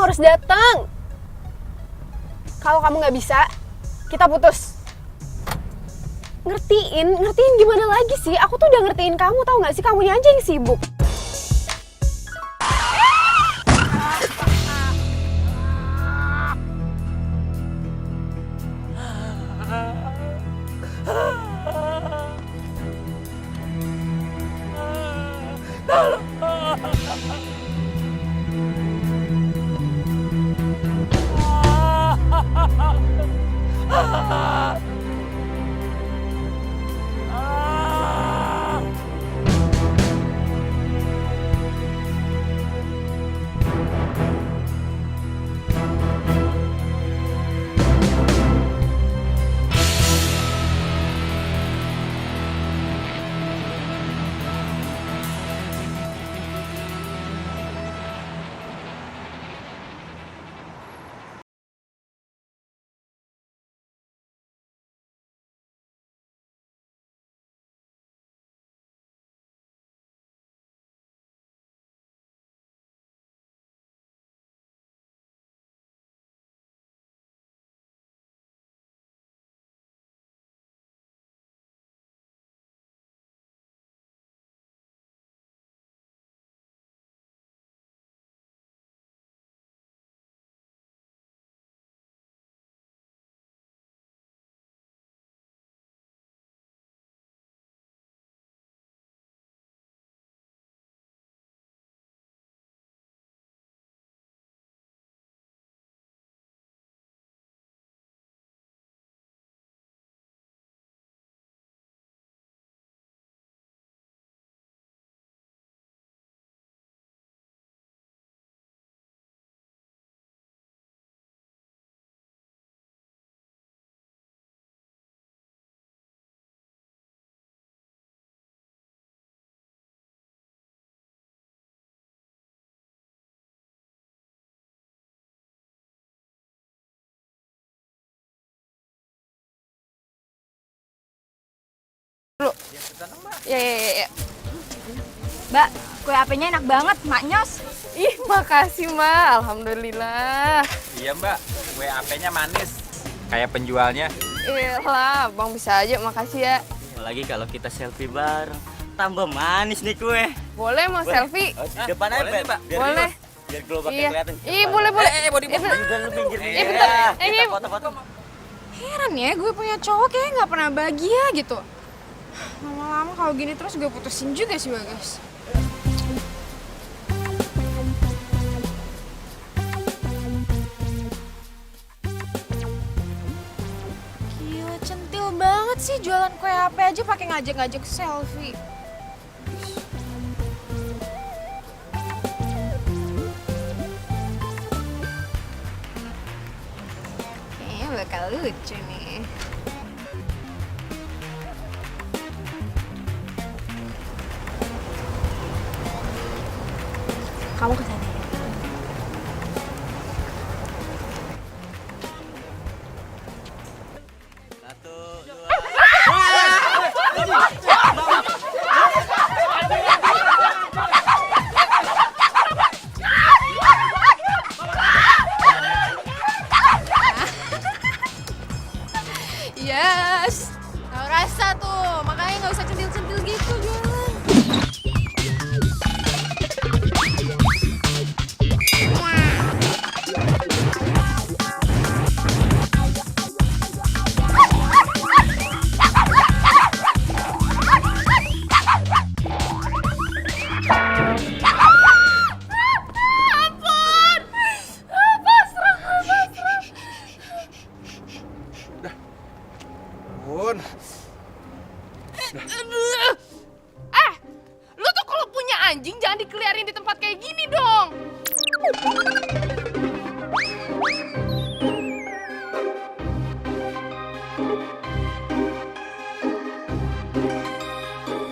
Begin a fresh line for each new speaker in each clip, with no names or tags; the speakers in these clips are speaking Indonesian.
harus datang. Kalau kamu nggak bisa, kita putus. Ngertiin gimana lagi sih? Aku tuh udah ngertiin kamu, tau nggak sih? Kamunya aja yang sibuk. Ya.
Mbak, kue HP-nya enak banget, Mak Nyos.
Ih, makasih, Mbak. Alhamdulillah.
Iya mbak, kue AP-nya manis. Kayak penjualnya.
Iyalah, Bang bisa aja. Makasih ya.
Apalagi kalau kita selfie bareng, tambah manis nih kue.
Boleh mau selfie?
Depan aja,
boleh nih, Mbak.
Biar
Boleh.
biar glowbacknya
Iya.
kelihatan.
Ih, boleh.
Body
Iya,
Udah lu pinggir nih.
Iya, bentar.
Kita foto-foto.
Heran ya, gue punya cowok kayaknya nggak pernah bahagia gitu. Lama-lama kalau gini terus gue putusin juga sih, Bagas. Gila, centil banget sih jualan kue HP aja pakai ngajak-ngajak selfie. Kayaknya bakal lucu nih. Kamu kesana ya?
Satu, dua.
Yes, tahu rasa tuh, makanya nggak usah centil-centil gitu jualan.
Bun,
Lu tuh kalau punya anjing jangan dikeliarin di tempat kayak gini dong.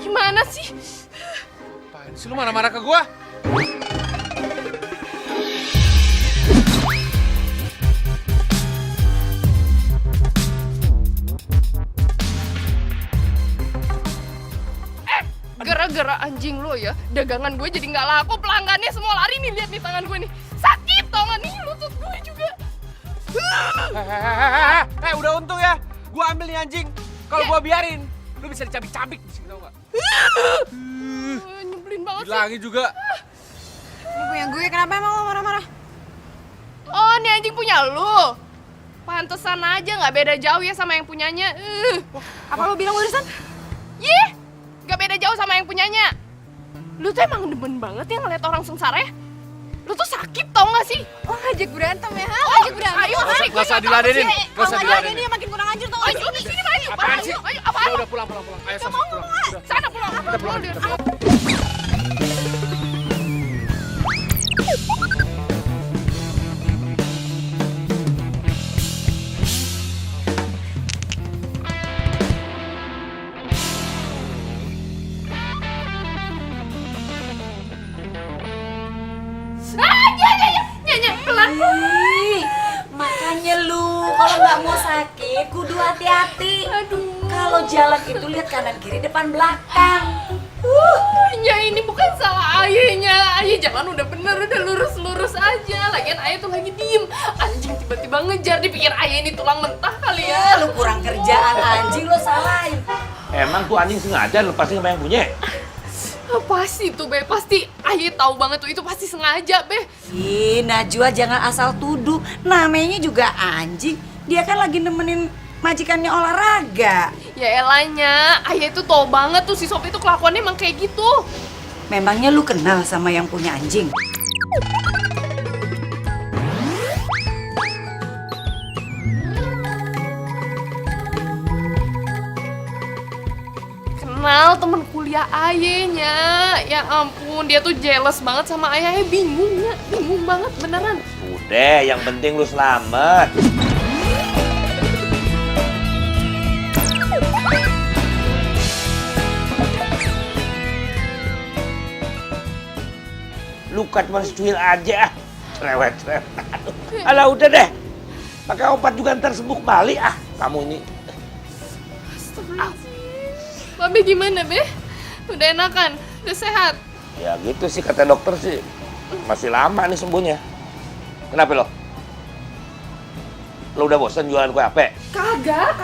Gimana sih?
apaan sih lu marah-marah ke gua?
Gara-gara anjing lo ya, dagangan gue jadi nggak laku, pelanggannya semua lari nih, lihat nih tangan gue nih, sakit.
tau gak nih lutut gue juga.
Udah untung ya. Gua ambil nih anjing. Kalau gua biarin, lu bisa dicabik-cabik di sini tau gak?
Nyebelin banget sih.
Lagi juga.
Ini punya gue, kenapa emang lo marah-marah?
Oh, ini anjing punya lu. Pantesan aja nggak beda jauh ya sama yang punyanya.
Apa lo bilang barusan?
Yih, nggak beda jauh sama yang punyanya. Lu tuh emang demen banget ya ngeliat orang sengsara ya. Lu tuh sakit tau gak sih?
Oh, ngajak berantem ya? Ngajak berantem?
Ayo,
Gak usah diladenin. Gak usah diladenin.
Dia makin kurang ajar tau gak
Ayo,
sih?
di sini ayo.
Apaan sih?
Ayo, apaan?
Udah pulang. Ayo sama pulang. Udah.
Sana pulang.
Kita pulang.
Nyanyi pelan.
Ih, makanya lu kalau nggak mau sakit kudu hati-hati. Kalau jalan itu lihat kanan kiri depan belakang.
Ya ini bukan salah ayahnya. Ayah jalan udah bener, udah lurus-lurus aja. Lagian ayah tuh lagi diem. Anjing tiba-tiba ngejar, dipikir ayah ini tulang mentah kali ya.
Lu kurang kerjaan anjing lo salahin.
Emang tuh anjing sengaja lepasin sama yang punya?
Pasti tuh Be, pasti ayah tahu banget tuh itu pasti sengaja Be.
Ih, Najwa jangan asal tuduh. Namanya juga anjing. Dia kan lagi nemenin majikannya olahraga.
Ya elanya, ayah itu tahu banget tuh si Sopi itu kelakuannya emang kayak gitu.
Memangnya lu kenal sama yang punya anjing?
Kenal temen kuliah ayahnya. Ya ampun, dia tuh jealous banget sama ayahnya. Bingung banget beneran.
Udah, yang penting lu selamat. Luka cuma secuil aja. Cerewet. Alah udah deh. Pakai obat juga ntar sembuh kembali kamu ini.
Babe gimana Be? Udah enakan? Udah sehat?
Ya gitu sih kata dokter sih. Masih lama nih sembuhnya. Kenapa lo? Lo udah bosan jualan kue ape?
Kagak,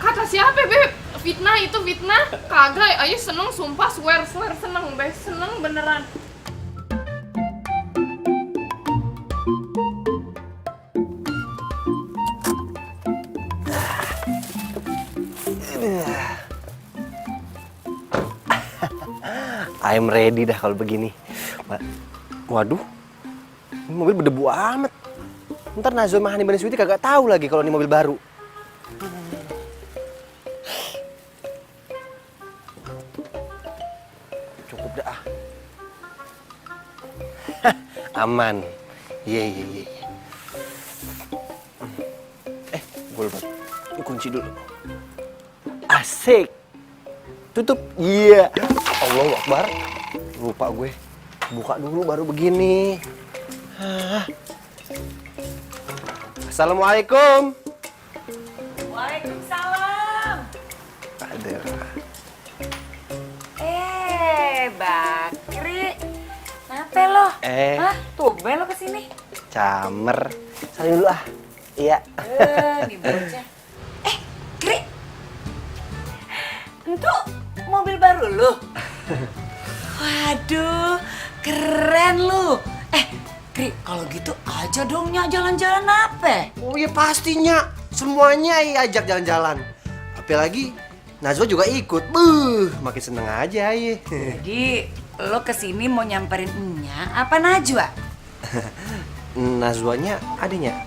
kata siapa Be? Fitnah itu fitnah. Kagak, ayah seneng sumpah, swear seneng Be, seneng beneran.
I'm ready dah kalau begini. Waduh, ini mobil berdebu amat. Ntar Nazwa sama Hani Bani Sweety kagak tahu lagi kalau ini mobil baru. Cukup dah. Aman. Iya. Gue lupa. Ini kunci dulu. Asik. Tutup. Iya. Allahu Akbar. Lupa gue. Buka dulu baru begini. Assalamualaikum.
Waalaikumsalam.
Aduh.
Bakri. Kenapa lo? Hah? Tumben lo kesini?
Camer. Salim dulu Iya.
Nih bocah. Kri. Itu mobil baru lo? Waduh, keren lu. Kri, kalau gitu aja dong Nya jalan-jalan apa?
Oh iya pastinya. Semuanya ajak jalan-jalan. Apalagi Nazwa juga ikut. Makin seneng aja ya.
Jadi lo kesini mau nyamperin Nya apa Najwa?
Nazwanya adanya.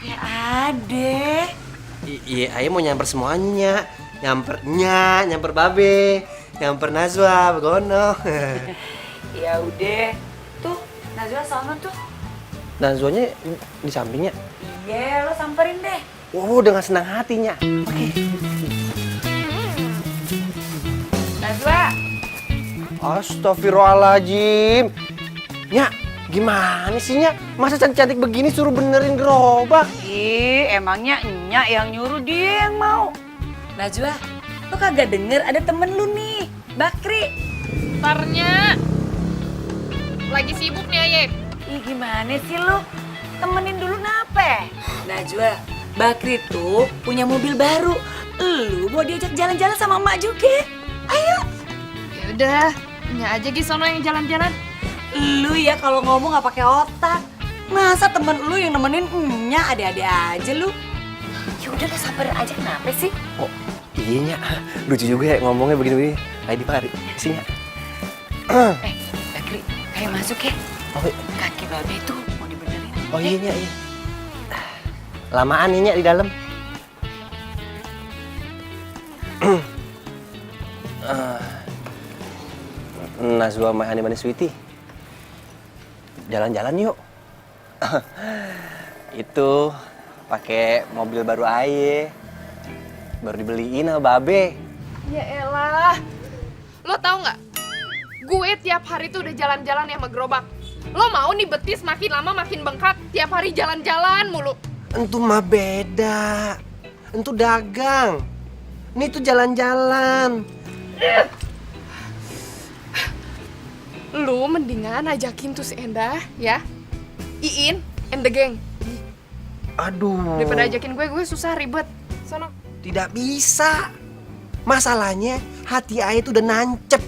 Ya ade.
Iya, ayah mau nyamper semuanya. Nyamper Babe, nyamper Nazwa, begono.
Ya udah. Tuh, Najwa sama tuh.
Nazwanya di sampingnya.
Iya, lo samperin deh.
Oh, dengan senang hatinya. Oke.
Najwa.
Astagfirullahaladzim. Nya, gimana sih Nya? Masa cantik-cantik begini suruh benerin gerobak?
Ih, emangnya Nya yang nyuruh, dia yang mau. Najwa, lo kagak denger ada temen lu nih, Bakri.
Ntarnya lagi sibuk nih Aye.
Ih gimana sih lu? Temenin dulu nape? Najwa, Bakri tuh punya mobil baru. Lu mau diajak jalan-jalan sama emak juga? Ayo.
Yaudah, nya aja Gi sono yang jalan-jalan.
Lu ya kalau ngomong nggak pakai otak. Masa temen lu yang nemenin nya ada-ada aja lu? Ya udah lah sabar aja, kenapa sih?
Oh, iya, lucu juga ya ngomongnya begini-begini. Ayo di mari, sini.
Bakri, ayo masuk ya.
Oh,
Kaki babe tuh mau dibenerin.
oh iya, iya. Lamaan nih di dalam. Najwa sama Hani Manis Sweety. Jalan-jalan yuk. Itu pakai mobil baru Aye. Baru dibeliin sama Babe.
Ya elah. Lo tau nggak? Gue tiap hari tuh udah jalan-jalan sama gerobak. Lo mau nih betis makin lama makin bengkak, tiap hari jalan-jalan mulu.
Entu mah beda. Entu dagang. Ini tuh jalan-jalan.
Lu mendingan ajakin tuh si Endah, ya. Iin and the gang.
Aduh.
Daripada ajakin gue susah ribet. Sono.
Tidak bisa. Masalahnya hati Aye tuh udah nancep.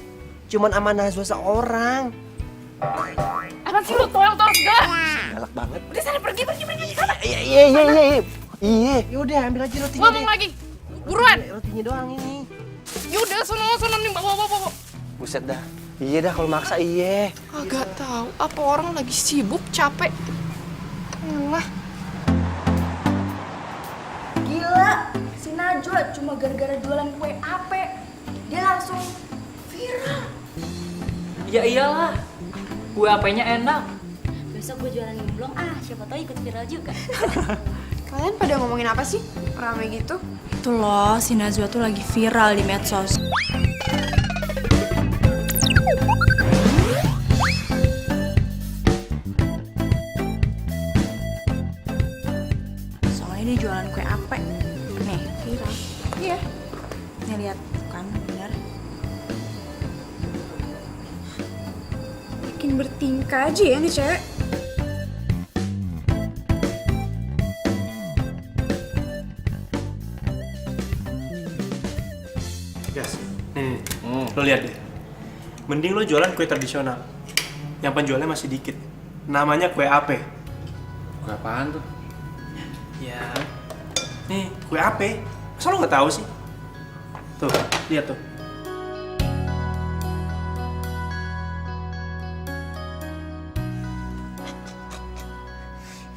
Cuman sama Najwa seorang.
Apa sih lu toel-toel segala?
Galak banget.
Udah sana pergi.
Iya. Iya. Yaudah ambil aja rotinya
Ngomong
deh.
lagi. Buruan.
Rotinya doang ini.
Yaudah sono nih bawa.
Buset dah. Iya dah kalau maksa iya.
Agak tahu apa orang lagi sibuk capek. Yalah.
Gila, si Najwa cuma gara-gara jualan kue ape, dia langsung viral.
Ya iyalah, kue apenya enak.
Besok gue jualan gemblong, siapa tahu ikut viral juga.
Kalian pada ngomongin apa sih? Rame gitu?
Itu loh, si Najwa tuh lagi viral di medsos. Soalnya dia jualan kue ape. Nih, viral. Iya. Nih lihat kan, bener.
Makin bertingkah aja ya nih cewek.
Yes, nih, lo lihat deh. Mending lo jualan kue tradisional. Yang penjualnya masih dikit. Namanya kue ape.
Kue apaan tuh?
Ya, nih kue ape. Masa lo nggak tahu sih? Tuh, lihat tuh.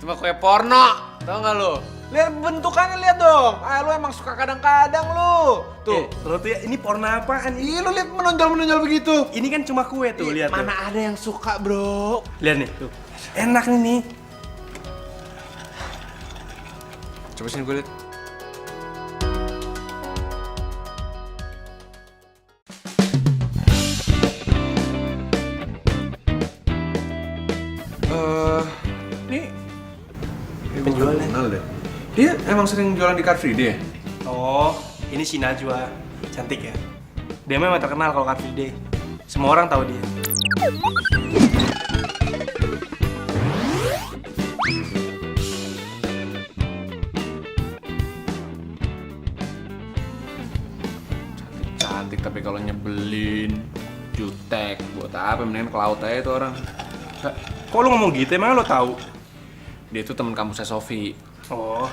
Itu mah kue porno, tau gak lu? Lihat bentukannya, lihat dong. Lu emang suka kadang-kadang lu. Tuh.
Lo tuh ya, ini porno apaan?
Iya, lu lihat menonjol-menonjol begitu.
Ini kan cuma kue tuh, lihat tuh.
Mana ada yang suka, bro?
Lihat nih, tuh. Enak nih.
Coba sini gue lihat. Ini
penjualnya.
Kenal deh. Dia emang sering jualan di Car Free Day ya?
Oh, ini si Najwa. Cantik ya? Dia memang terkenal kalau Car Free Day. Semua orang tahu dia.
Cantik tapi kalau nyebelin, jutek, buat apa? Mendingan ke laut aja itu orang.
Kok lo ngomong gitu? Emang lo tahu?
Dia itu teman kampusnya Sofi.
Oh.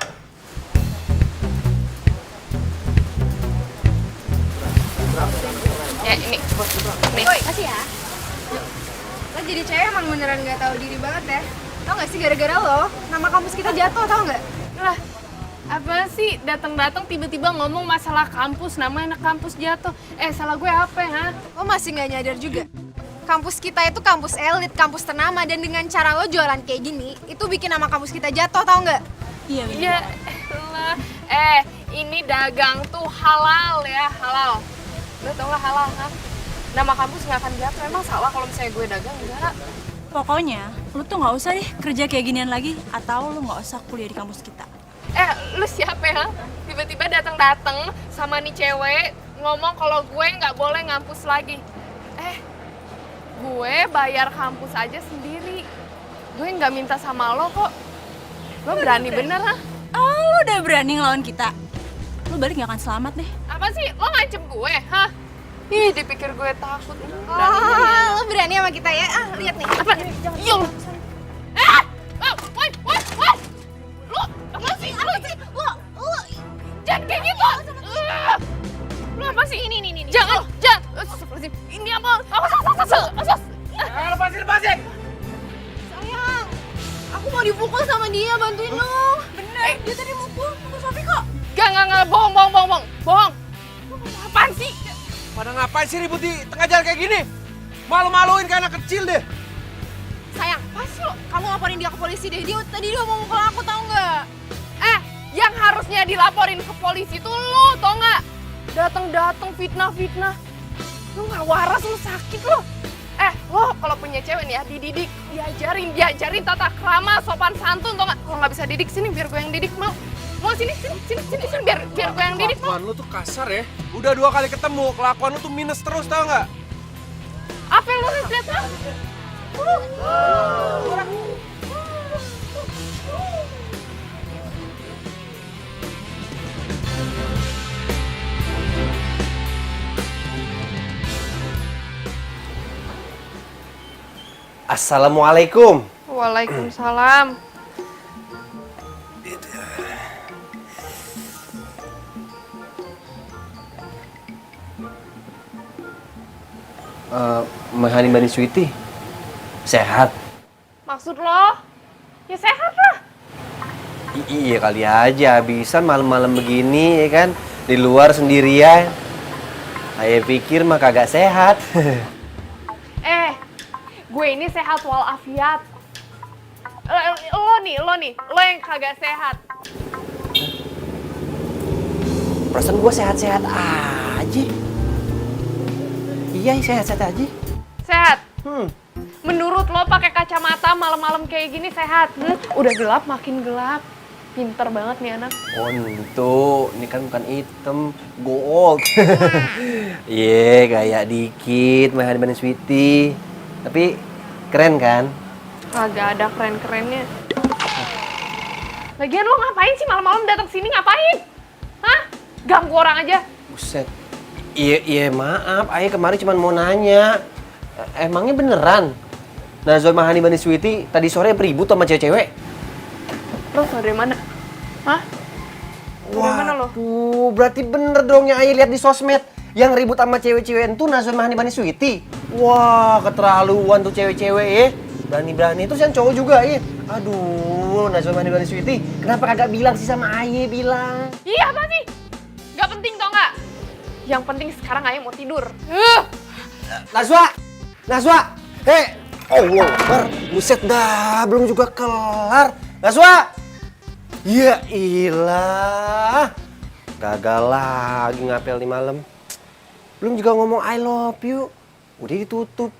Ya ini. Nih.
Woi, kasih ya. Lo jadi cewek emang beneran gak tahu diri banget ya. Tau gak sih gara-gara lo, nama kampus kita jatuh, tau gak?
Lah, apa sih datang-datang tiba-tiba ngomong masalah kampus, nama anak kampus jatuh. Salah gue apa ya?
Lo masih gak nyadar juga? Kampus kita itu kampus elit, kampus ternama, dan dengan cara lo jualan kayak gini, itu bikin nama kampus kita jatuh, tau nggak?
Iya, bener.
Ya elah. Ini dagang tuh halal ya, halal. Lo tau gak halal kan? Nama kampus nggak akan jatuh. Emang salah kalau misalnya gue dagang? Enggak.
Pokoknya, lu tuh nggak usah deh kerja kayak ginian lagi, atau lu nggak usah kuliah di kampus kita.
Lu siapa ya? tiba-tiba datang sama nih cewek ngomong kalau gue nggak boleh ngampus lagi. Gue bayar kampus aja sendiri. Gue nggak minta sama lo kok. Lo berani bener ha?
Oh, lu udah berani ngelawan kita. Lu balik gak akan selamat deh.
Apa sih? Lo ngancem gue, hah? Ih, dipikir gue takut.
Lo berani sama kita ya? Lihat nih.
Apa? Iya lo. Woi. Lo, apa sih? Lo. Jangan kayak gitu. Lo apa sih? Ini. Jangan. Astagfirullahaladzim. Ini apa? Awas.
Lepasin!
Sayang, aku mau dipukul sama dia, bantuin dong. Bener, dia tadi mukul Sofi kok.
Gak, bohong. Apaan sih?
Pada ngapain sih ribut di tengah jalan kayak gini? Malu-maluin kayak anak kecil deh.
Sayang, pas lo, kamu laporin dia ke polisi deh. Tadi dia mau mukul aku, tau nggak?
Yang harusnya dilaporin ke polisi tuh lo, tau nggak? Datang fitnah. Lo nggak waras, lo sakit lo. Lo kalau punya cewek nih ya, dididik, diajarin tata krama, sopan santun, tau nggak? Kalau nggak bisa didik, sini biar gue yang didik, mau sini biar gue yang didik.
Kelakuan lu tuh kasar ya. Udah 2 kali ketemu, kelakuan lu tuh minus terus tau nggak?
Apa yang lo lihat ha?
Assalamualaikum.
Waalaikumsalam.
Mahani Bani Sweety, sehat?
Maksud lo? Ya sehat lah.
Iya kali aja, habisan malam-malam begini ya kan, di luar sendirian. Saya pikir mah kagak sehat.
Gue ini sehat walafiat. Lo yang kagak sehat.
Perasaan gue sehat-sehat aja. Iya, sehat-sehat aja.
Sehat? Menurut lo pakai kacamata malam-malam kayak gini sehat? Udah gelap makin gelap. Pinter banget nih anak.
Oh itu, ini kan bukan hitam, gold. Iya, kayak dikit Mahani Bani Sweety. Tapi keren kan?
Kagak ada keren-kerennya. Lagian lo ngapain sih malam-malam datang sini ngapain? Hah? Ganggu orang aja.
Buset. Iya maaf, Ayah kemarin cuma mau nanya. Emangnya beneran? Najwa Mahani Bani Sweety tadi sore beribut sama cewek-cewek?
Lo tau dari mana? Hah? Dari mana lo?
Waduh, berarti bener dong yang Ayah lihat di sosmed. Yang ribut sama cewek-cewek itu Najwa Mahani Bani Sweety. Wah, keterlaluan tuh cewek-cewek ya. Berani-berani itu yang cowok juga ya. Aduh, Najwa Mahani Bani Sweety, kenapa kagak bilang sih sama Ayah bilang?
Iya apa sih? Gak penting tau gak? Yang penting sekarang Ayah mau tidur.
Najwa, hei, Allah, buset dah, belum juga kelar. Najwa, ya ilah, gagal lagi ngapel di malam. Belum juga ngomong I love you, udah ditutup.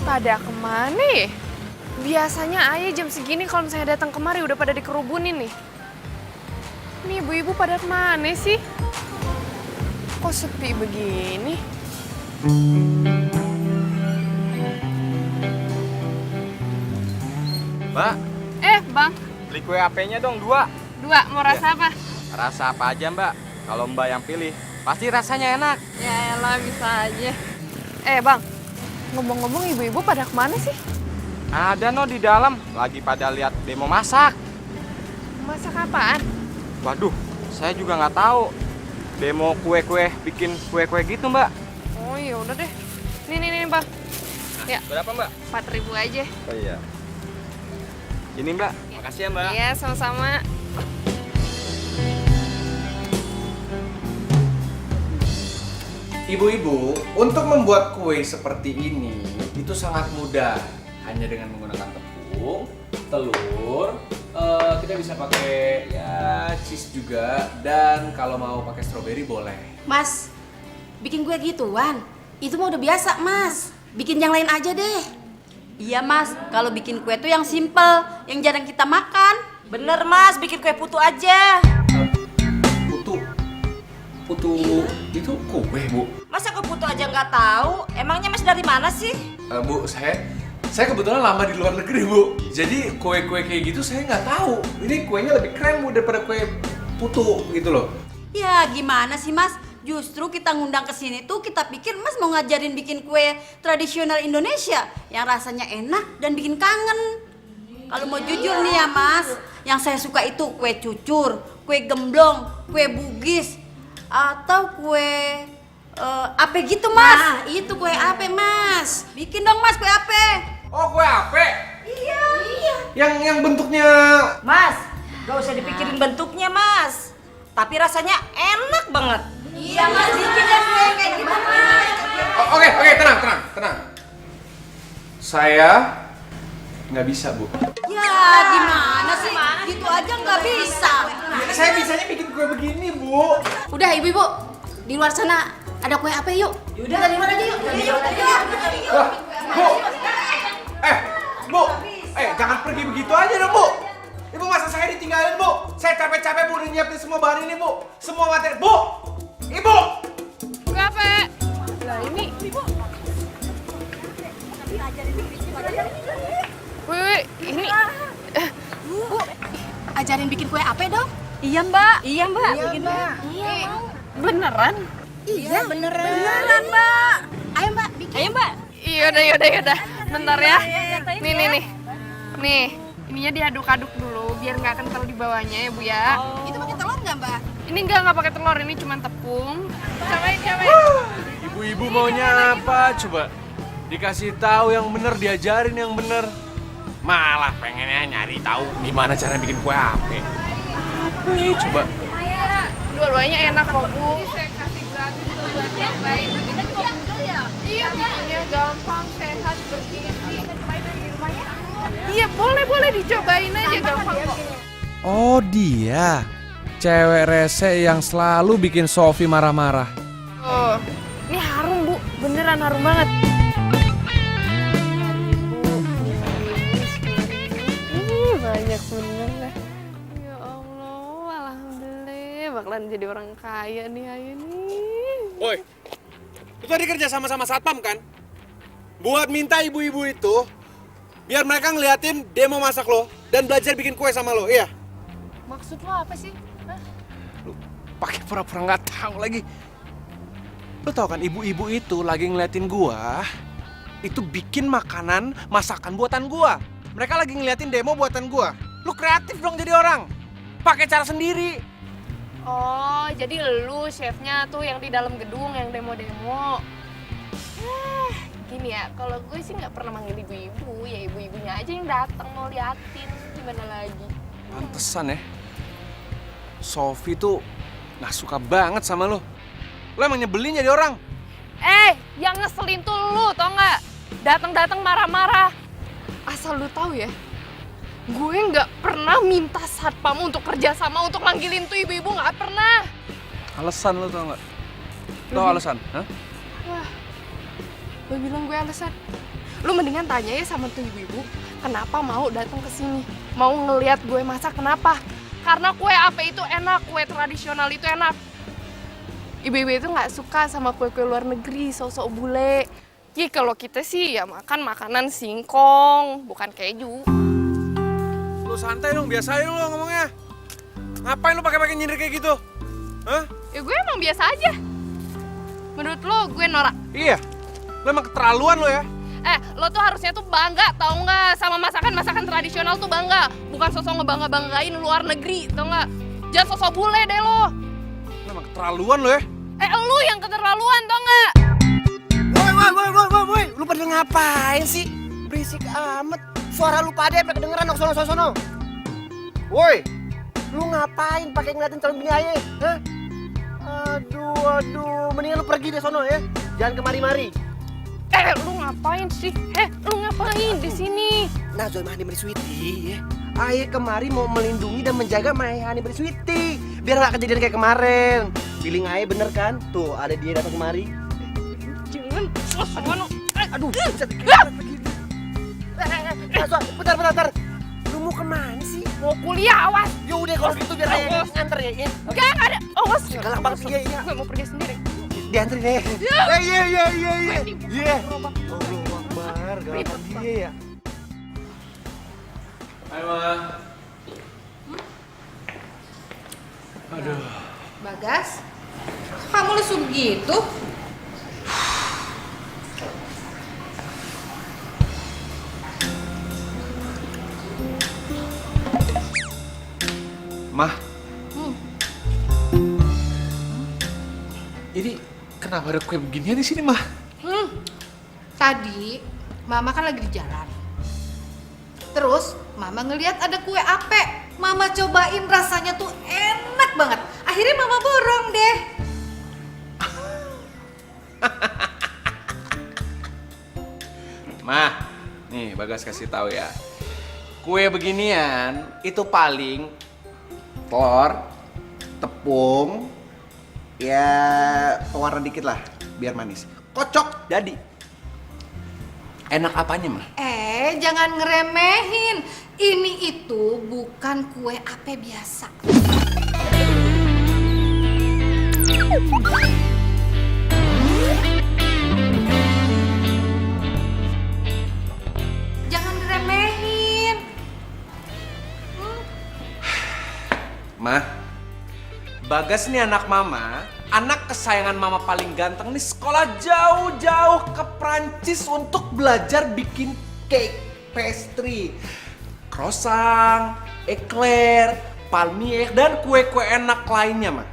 Pada kemana ya? Biasanya Ayah jam segini kalau misalnya datang kemari udah pada dikerubunin nih. Ini ibu-ibu pada kemana sih? Kok sepi begini?
Mbak,
Bang.
beli kue AP-nya dong 2.
2, mau rasa apa?
Rasa apa aja Mbak? Kalau Mbak yang pilih, pasti rasanya enak.
Ya elah, bisa aja. Bang. Ngomong-ngomong ibu-ibu pada kemana sih?
Ada no di dalam, lagi pada lihat demo masak.
Masak apaan?
Waduh, saya juga nggak tahu. Demo kue-kue, bikin kue-kue gitu Mbak.
Oh iya udah deh. Nih Bang. Ya.
Berapa Mbak?
4.000 aja.
Oh iya. Ini Mbak, makasih ya Mbak.
Iya, sama-sama.
Ibu-ibu, untuk membuat kue seperti ini itu sangat mudah. Hanya dengan menggunakan tepung, telur, kita bisa pakai ya cheese juga, dan kalau mau pakai stroberi boleh.
Mas, bikin kue gituan? Itu mah udah biasa, Mas. Bikin yang lain aja deh.
Iya Mas, kalau bikin kue tuh yang simple, yang jarang kita makan. Bener Mas, bikin kue putu aja.
Putu itu kue, Bu.
Masa kue putu aja nggak tahu? Emangnya Mas dari mana sih?
Bu, saya kebetulan lama di luar negeri, Bu. Jadi kue-kue kayak gitu saya nggak tahu. Ini kuenya lebih keren, Bu, daripada kue putu gitu loh.
Ya gimana sih Mas? Justru kita ngundang ke sini tuh kita pikir Mas mau ngajarin bikin kue tradisional Indonesia yang rasanya enak dan bikin kangen. Kalau mau jujur nih ya Mas, yang saya suka itu kue cucur, kue gemblong, kue bugis, atau kue ape gitu Mas.
Nah, itu kue ape, Mas.
Bikin dong Mas kue ape.
Oh, kue ape?
Iya.
Yang bentuknya...
Mas, gak usah dipikirin bentuknya Mas, tapi rasanya enak banget. Iya Mas, bikin deh kue kayak gitu Mas.
Oke, tenang. Saya nggak bisa, Bu.
Ya gimana sih? Gitu aja nggak bisa.
Saya bisanya bikin kue begini, Bu.
Udah, Ibu-ibu. Di luar sana ada kue ape yuk. Yaudah, dari luar aja yuk.
Wah, Bu. Jangan pergi begitu aja dong, Bu. Ibu masa saya ditinggalin, Bu? Saya capek-capek, Bu, udah nyiapin semua bahan ini, Bu. Semua materi. Bu! Ibu!
Kue ape? Lah ini. Wih, ini.
Bu, ajarin bikin kue ape dong.
Iya Mbak. Bikin Mbak.
Iya,
Beneran?
Iya, beneran, Mbak. Ayo, Mbak, bikin.
Ayo Mbak.
Yaudah. Bentar ya. Nih. Nih, ininya diaduk-aduk dulu biar nggak kental di bawahnya ya, Bu ya.
Itu pakai telur nggak, Mbak?
Ini nggak pakai telur, ini cuma tepung. Cobain.
Ibu-ibu maunya apa? Coba dikasih tahu yang bener, diajarin yang bener. Malah pengennya nyari tahu gimana cara bikin kue ape. Coba.
Dua-duanya enak kok, Bu. Saya kasih gratis buat yang lain. Iya, bikinnya gampang, sehat, bergizi. Iya, boleh dicobain aja, gampang kok.
Oh, dia. Cewek rese yang selalu bikin Sofi marah-marah.
Oh, ini harum, Bu. Beneran harum banget. Banyak bener lah. Ya Allah, alhamdulillah. Bakalan jadi orang kaya nih, ayo nih.
Woi, lu tadi kerja sama-sama satpam kan? Buat minta ibu-ibu itu, biar mereka ngeliatin demo masak lo dan belajar bikin kue sama lo, iya?
Maksud lo apa sih? Hah?
Pakai pura-pura nggak tahu lagi. Lu tau kan ibu-ibu itu lagi ngeliatin gua, itu bikin makanan masakan buatan gua. Mereka lagi ngeliatin demo buatan gua. Lu kreatif dong jadi orang. Pakai cara sendiri.
Oh, jadi lu chefnya tuh yang di dalam gedung yang demo-demo. Gini ya, kalau gue sih nggak pernah manggil ibu-ibu, ya ibu-ibunya aja yang datang mau liatin, gimana lagi?
Pantesan ya. Sofi tuh nggak suka banget sama lu. Lu emang nyebelin jadi orang.
Yang ngeselin tuh lu, tau nggak? Datang-datang marah-marah. Asal lu tahu ya, gue nggak pernah minta satpam untuk kerja sama untuk manggilin tuh ibu-ibu, nggak pernah.
Alasan lu tau nggak? Tau alasan? Hah?
Wah, gue bilang gue alasan. Lu mendingan tanya ya sama tuh ibu-ibu, kenapa mau datang ke sini? Mau ngelihat gue masak kenapa? Karena kue ape itu enak, kue tradisional itu enak. Ibu-ibu itu nggak suka sama kue-kue luar negeri, sok-sok bule. Ya kalau kita sih ya makan makanan singkong, bukan keju.
Lu santai dong, biasain lu ngomongnya. Ngapain lu pakai nyindir kayak gitu? Hah?
Ya gue emang biasa aja. Menurut lo gue norak?
Iya. Lu emang keterlaluan lu ya.
Lo tuh harusnya tuh bangga, tau nggak? Sama masakan tradisional tuh bangga. Bukan sosok ngebangga-banggain luar negeri, tau nggak? Jangan sosok bule deh lo.
Lu emang keterlaluan lu ya.
Lo yang keterlaluan, tau nggak?
Woi, lu pada ngapain sih? Berisik amat. Suara lu pada sampai kedengeran sono. Woi, lu ngapain pakai ngeliatin calon bini aja? Hah? Aduh, mendingan lu pergi deh sono ya. Jangan kemari-mari.
Lu ngapain sih? Lu ngapain di sini?
Najwa Mahani Sweety ya. Aye kemari mau melindungi dan menjaga Mahani Sweety biar nggak kejadian kayak kemarin. Feeling aja bener kan? Tuh ada dia datang kemari.
Jangan,
Aduh, bisa bentar. Lu mau kemana sih?
mau kuliah, awas.
Ya udah kalau gitu biar saya nganter ya.
Enggak ada. Awas.
Galak banget dia ya.
Gue mau pergi sendiri.
Dianterin ya. Iya. Iya. Allahu Akbar, galakan dia ya.
Hai, Ma.
Bagas, kamu lesu begitu?
Mah. Ini kenapa ada kue beginian di sini, Mah?
Tadi Mama kan lagi di jalan. Terus Mama ngelihat ada kue ape. Mama cobain rasanya tuh enak banget. Akhirnya Mama borong deh.
Mah, nih Bagas kasih tahu ya. Kue beginian itu paling telur, tepung, ya pewarna dikit lah biar manis. Kocok jadi. Enak apanya, Mah?
Jangan ngeremehin. Ini itu bukan kue ape biasa. Jangan diremehin.
Mah, Bagas nih anak Mama, anak kesayangan Mama paling ganteng nih sekolah jauh-jauh ke Prancis untuk belajar bikin cake, pastry, croissant, eclair, palmier, dan kue-kue enak lainnya, Mah.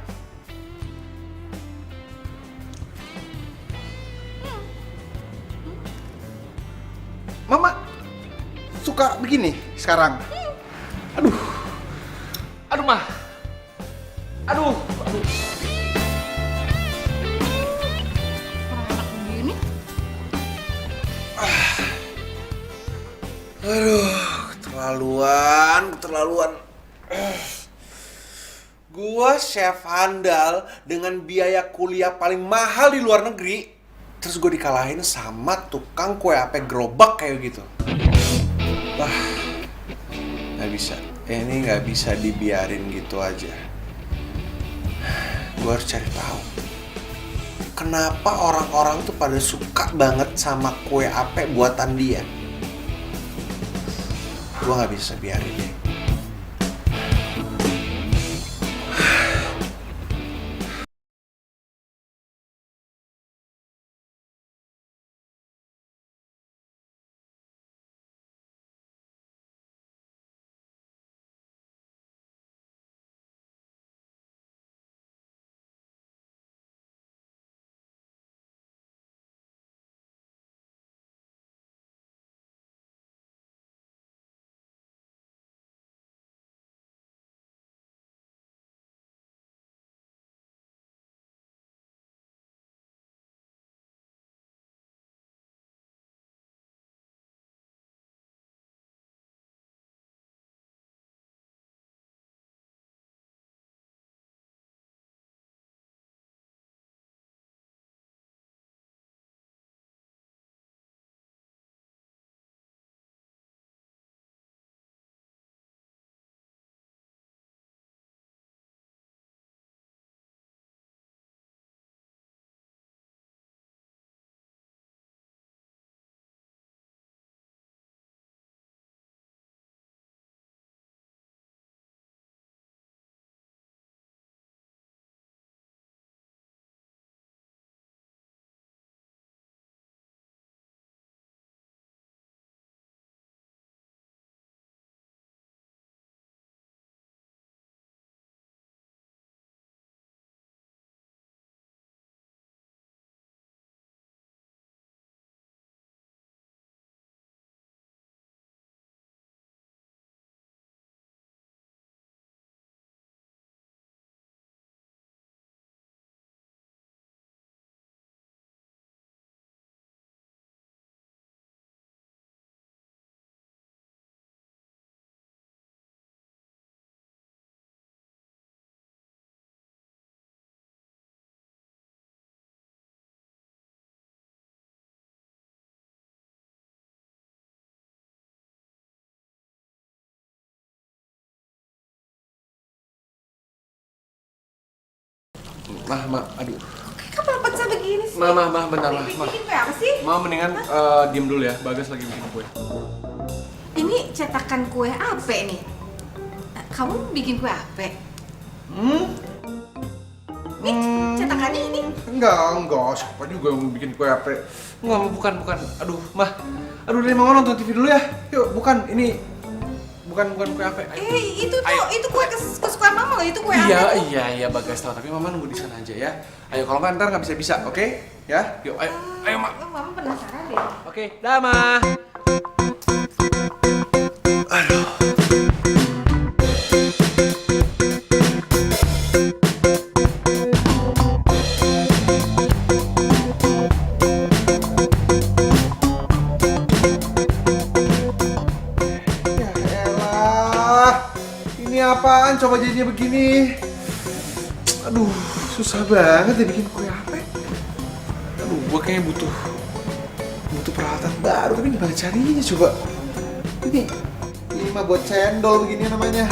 Mama suka begini sekarang. Aduh, Mah. Aduh.
Enak begini.
Aduh, keterlaluan. Gua chef handal dengan biaya kuliah paling mahal di luar negeri, terus gue dikalahin sama tukang kue ape gerobak kayak gitu. Wah, nggak bisa. Ini nggak bisa dibiarin gitu aja. Gue harus cari tahu kenapa orang-orang tuh pada suka banget sama kue ape buatan dia. Gue nggak bisa biarin deh. Aduh.
Kenapa paksa begini sih?
Bentar, Ma.
Bikin kue apa sih?
Ma, mendingan diem dulu ya, Bagas lagi bikin kue.
Ini cetakan kue apa nih? Kamu bikin kue apa? Nih, cetakannya ini.
Enggak, siapa juga yang bikin kue apa? Enggak, bukan. Aduh, Mah. Aduh, dari Mama nonton TV dulu ya. Yuk, bukan, ini bukan kue apa.
Itu kue kesukaan Mama loh, itu kue apa?
Iya, Bagas tahu, tapi Mama nunggu di sana aja ya. Ayo, kalau nggak ntar nggak bisa, oke? Ya, yuk, ayo, Ma.
Mama penasaran deh.
Oke, dah, Ma. Aduh. Ya elah, ini apaan coba jadinya begini? Aduh, susah banget ya bikin kue apa? Aduh, gua kayaknya butuh peralatan baru, tapi gimana carinya coba? Ini mah buat cendol begini namanya.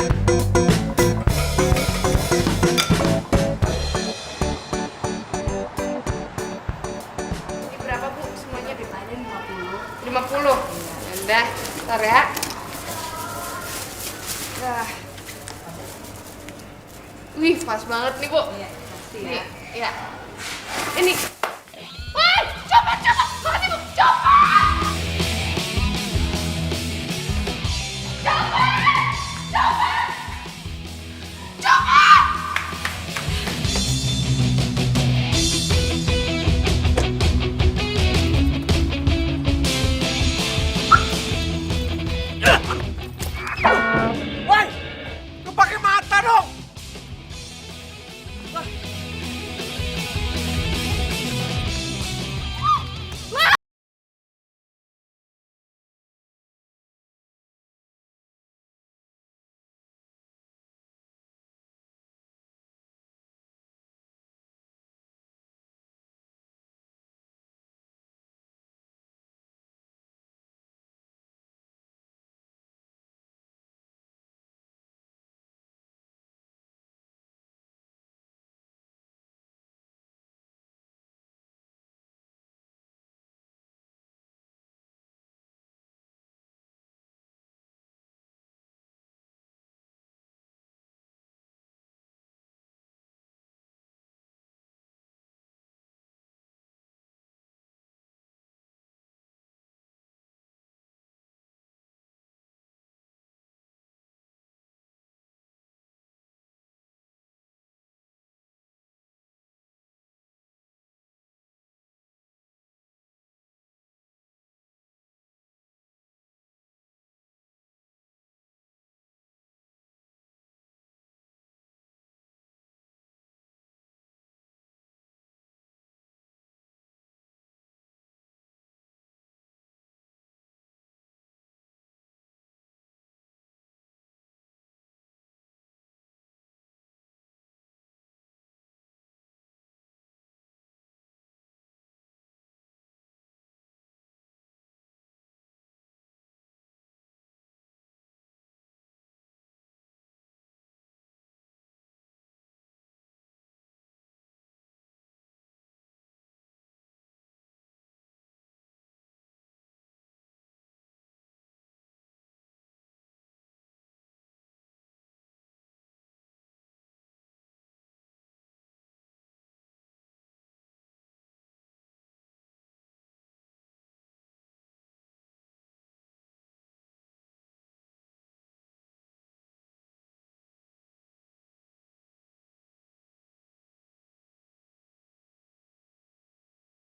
Ini berapa, Bu? Semuanya ditanya 50. 50? Udah, ntar ya. Dah. Wih, pas banget nih, Bu.
Iya, pasti ya.
Nih, ya. Ini. Wah, coba. Makasih, Bu. Coba.
Woi, lu pakai mata dong.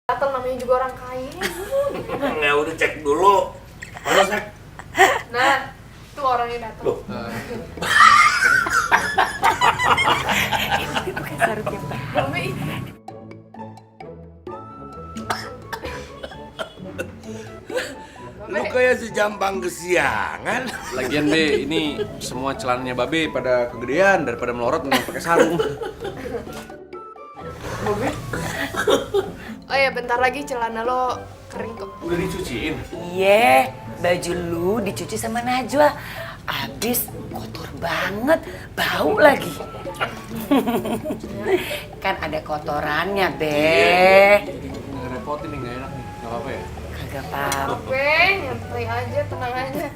Datang namanya juga orang kaya.
Ya udah cek dulu. Mana cek?
Nah, itu orangnya datang.
Loh.
Itu kayak sarungnya Pak.
Lu kayak si jambang kesiangan.
Lagian Be, ini semua celananya Babe pada kegedean daripada melorot mending pakai sarung.
Oh ya, bentar lagi celana lo kering kok.
Udah dicuciin?
Iya, baju lu dicuci sama Najwa.
Abis kotor banget, bau lagi. Kan ada kotorannya, Be.
Ngerepotin nih, nggak enak nih. Nggak apa-apa ya?
Kagak apa-apa.
Oke, nyantai aja, tenang aja.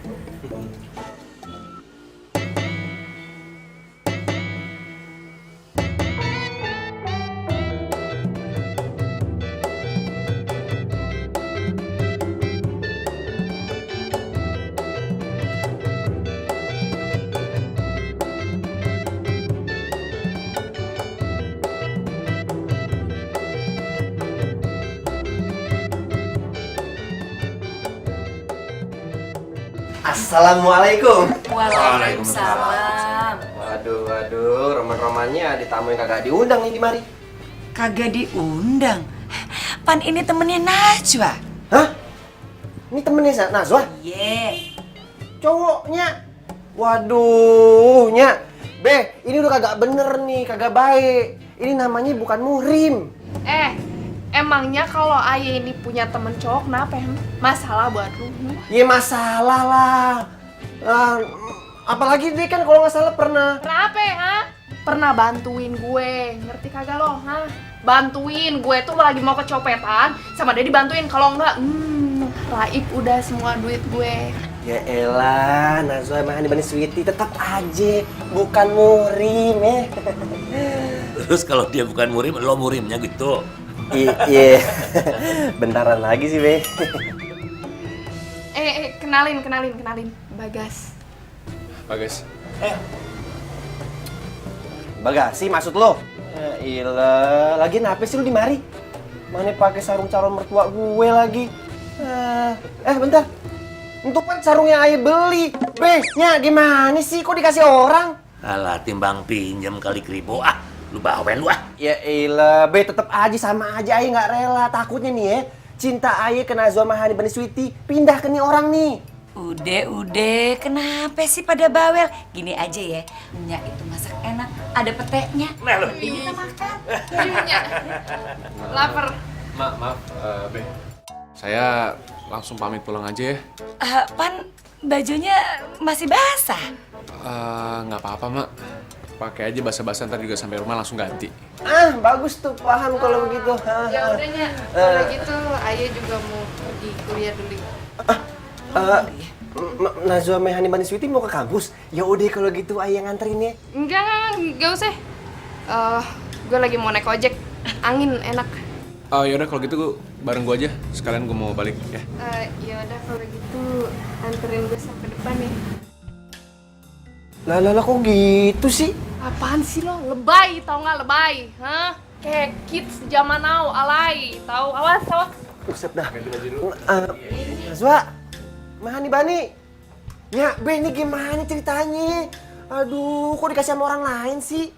Assalamualaikum.
Waalaikumsalam.
Waduh, roman-romannya ada tamu yang kagak diundang nih di mari.
Kagak diundang. Pan ini temennya Najwa.
Hah? Ini temennya Najwa?
Iya.
Cowoknya? Waduh, Nya. Be, ini udah kagak bener nih, kagak baik. Ini namanya bukan muhrim.
Emangnya kalau ayah ini punya temen cowok, kenapa ya? Masalah buat lu?
Ya masalah lah. Apalagi dia kan kalau nggak salah pernah.
Kenapa ha? Pernah bantuin gue, ngerti kagak lo? Ha? Bantuin gue tuh lagi mau kecopetan, sama dia dibantuin. Kalau enggak, raib udah semua duit gue.
Ya elah, Najwa emang dibanding Sweety tetap aja bukan muhrim ya.
Terus kalau dia bukan murim, lo murimnya gitu.
Iya, bentaran lagi sih, Be.
Kenalin. Bagas.
Bagas.
Bagasi maksud lo? Ya ilah, lagi kenapa sih lu di mari? Mana pakai sarung calon mertua gue lagi? Bentar. Untuk kan sarung yang ayah beli. Nya gimana sih? Kok dikasih orang?
Alah, timbang pinjam kali kribo. Lu bawain lu
Ya ilah, tetep aja sama aja ayah nggak rela. Takutnya nih ya, cinta ayah ke Najwa Mahani Bani Sweety pindah ke nih orang nih.
Udah, kenapa sih pada bawel? Gini aja ya, Nya itu masak enak, ada peteknya.
Nah, lu.
Kita makan.
Nya. Lapar.
Maaf, Be. Saya langsung pamit pulang aja ya.
Pan, bajunya masih basah.
Nggak apa-apa, Mak. Pakai aja basa-basa, ntar juga sampai rumah langsung ganti. Bagus tuh, paham kalau begitu.
Ya udah Nya, kalau gitu ayah juga mau pergi kuliah dulu.
Najwa Mahani Bani Sweety mau ke kampus? Ya udah kalau gitu ayah nganterin ya.
Enggak usah. Gue lagi mau naik ojek, angin enak.
Yaudah kalau gitu bareng gue aja. Sekalian gue mau balik ya.
Ya udah kalau gitu anterin gue sampai depan ya.
Lah kok gitu sih?
Apaan sih lo? Lebay, tau nggak lebay? Hah? Kayak kids zaman now, alay. Tahu? Awas.
Buset dah. Najwa Mahani Bani. Nya, Be, ini gimana ceritanya? Aduh, kok dikasih sama orang lain sih?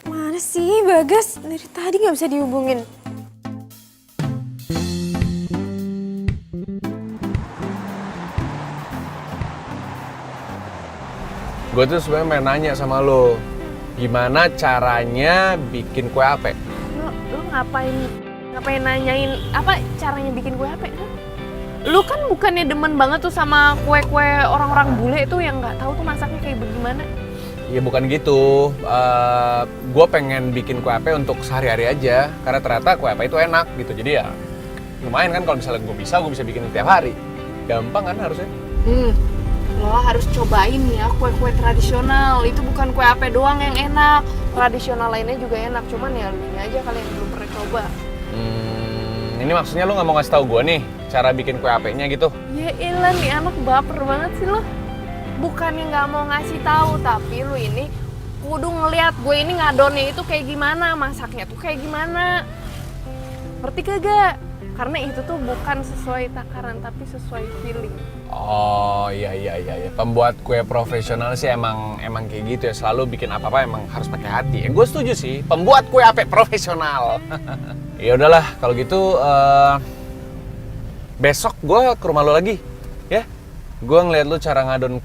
Mana sih Bagas? Dari tadi nggak bisa dihubungin.
Gue tuh sebenarnya pengen nanya sama lo, gimana caranya bikin kue ape?
Lo ngapain nanyain apa caranya bikin kue ape? Lu kan bukannya demen banget tuh sama kue-kue orang-orang bule itu yang nggak tahu tuh masaknya kayak bagaimana?
Ya bukan gitu, gue pengen bikin kue ape untuk sehari-hari aja, karena ternyata kue ape itu enak gitu, jadi ya lumayan kan kalau misalnya gue bisa bikin tiap hari, gampang kan harusnya.
Lo harus cobain ya kue-kue tradisional, itu bukan kue ape doang yang enak, tradisional lainnya juga enak, cuman ya lu aja kali yang belum pernah coba.
Ini maksudnya lu nggak mau ngasih tahu gue nih cara bikin kue apenya gitu?
Ya elah nih anak baper banget sih lo. Bukannya nggak mau ngasih tahu, tapi lu ini kudu ngeliat gue ini ngadonnya itu kayak gimana, masaknya tuh kayak gimana. Ngerti kagak? Karena itu tuh bukan sesuai takaran, tapi sesuai feeling.
Oh iya. Pembuat kue profesional sih emang kayak gitu ya. Selalu bikin apa-apa emang harus pakai hati. Gue setuju sih. Pembuat kue ape profesional. Ya udahlah kalau gitu besok gue ke rumah lo lagi, ya. Gue ngeliat lo cara ngadon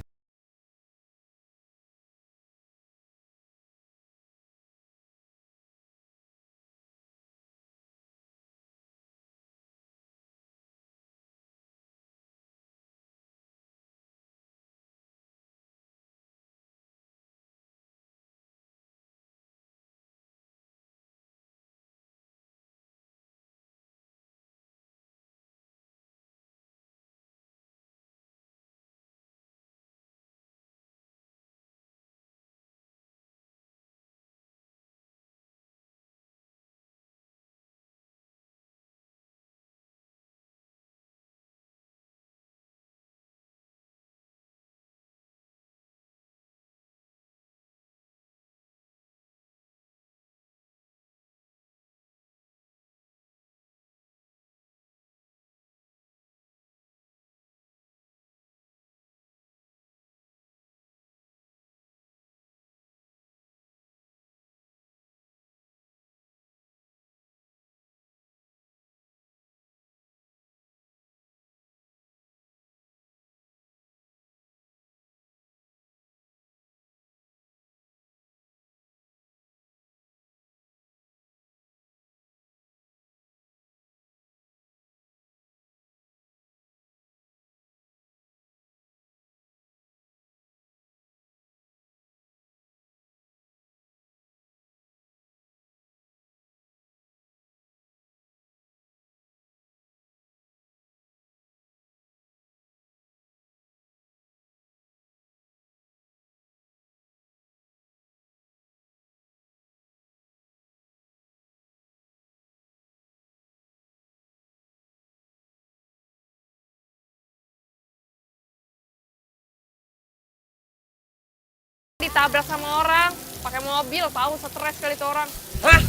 ditabrak sama orang pakai mobil, tahu stres kali itu orang.
Hah?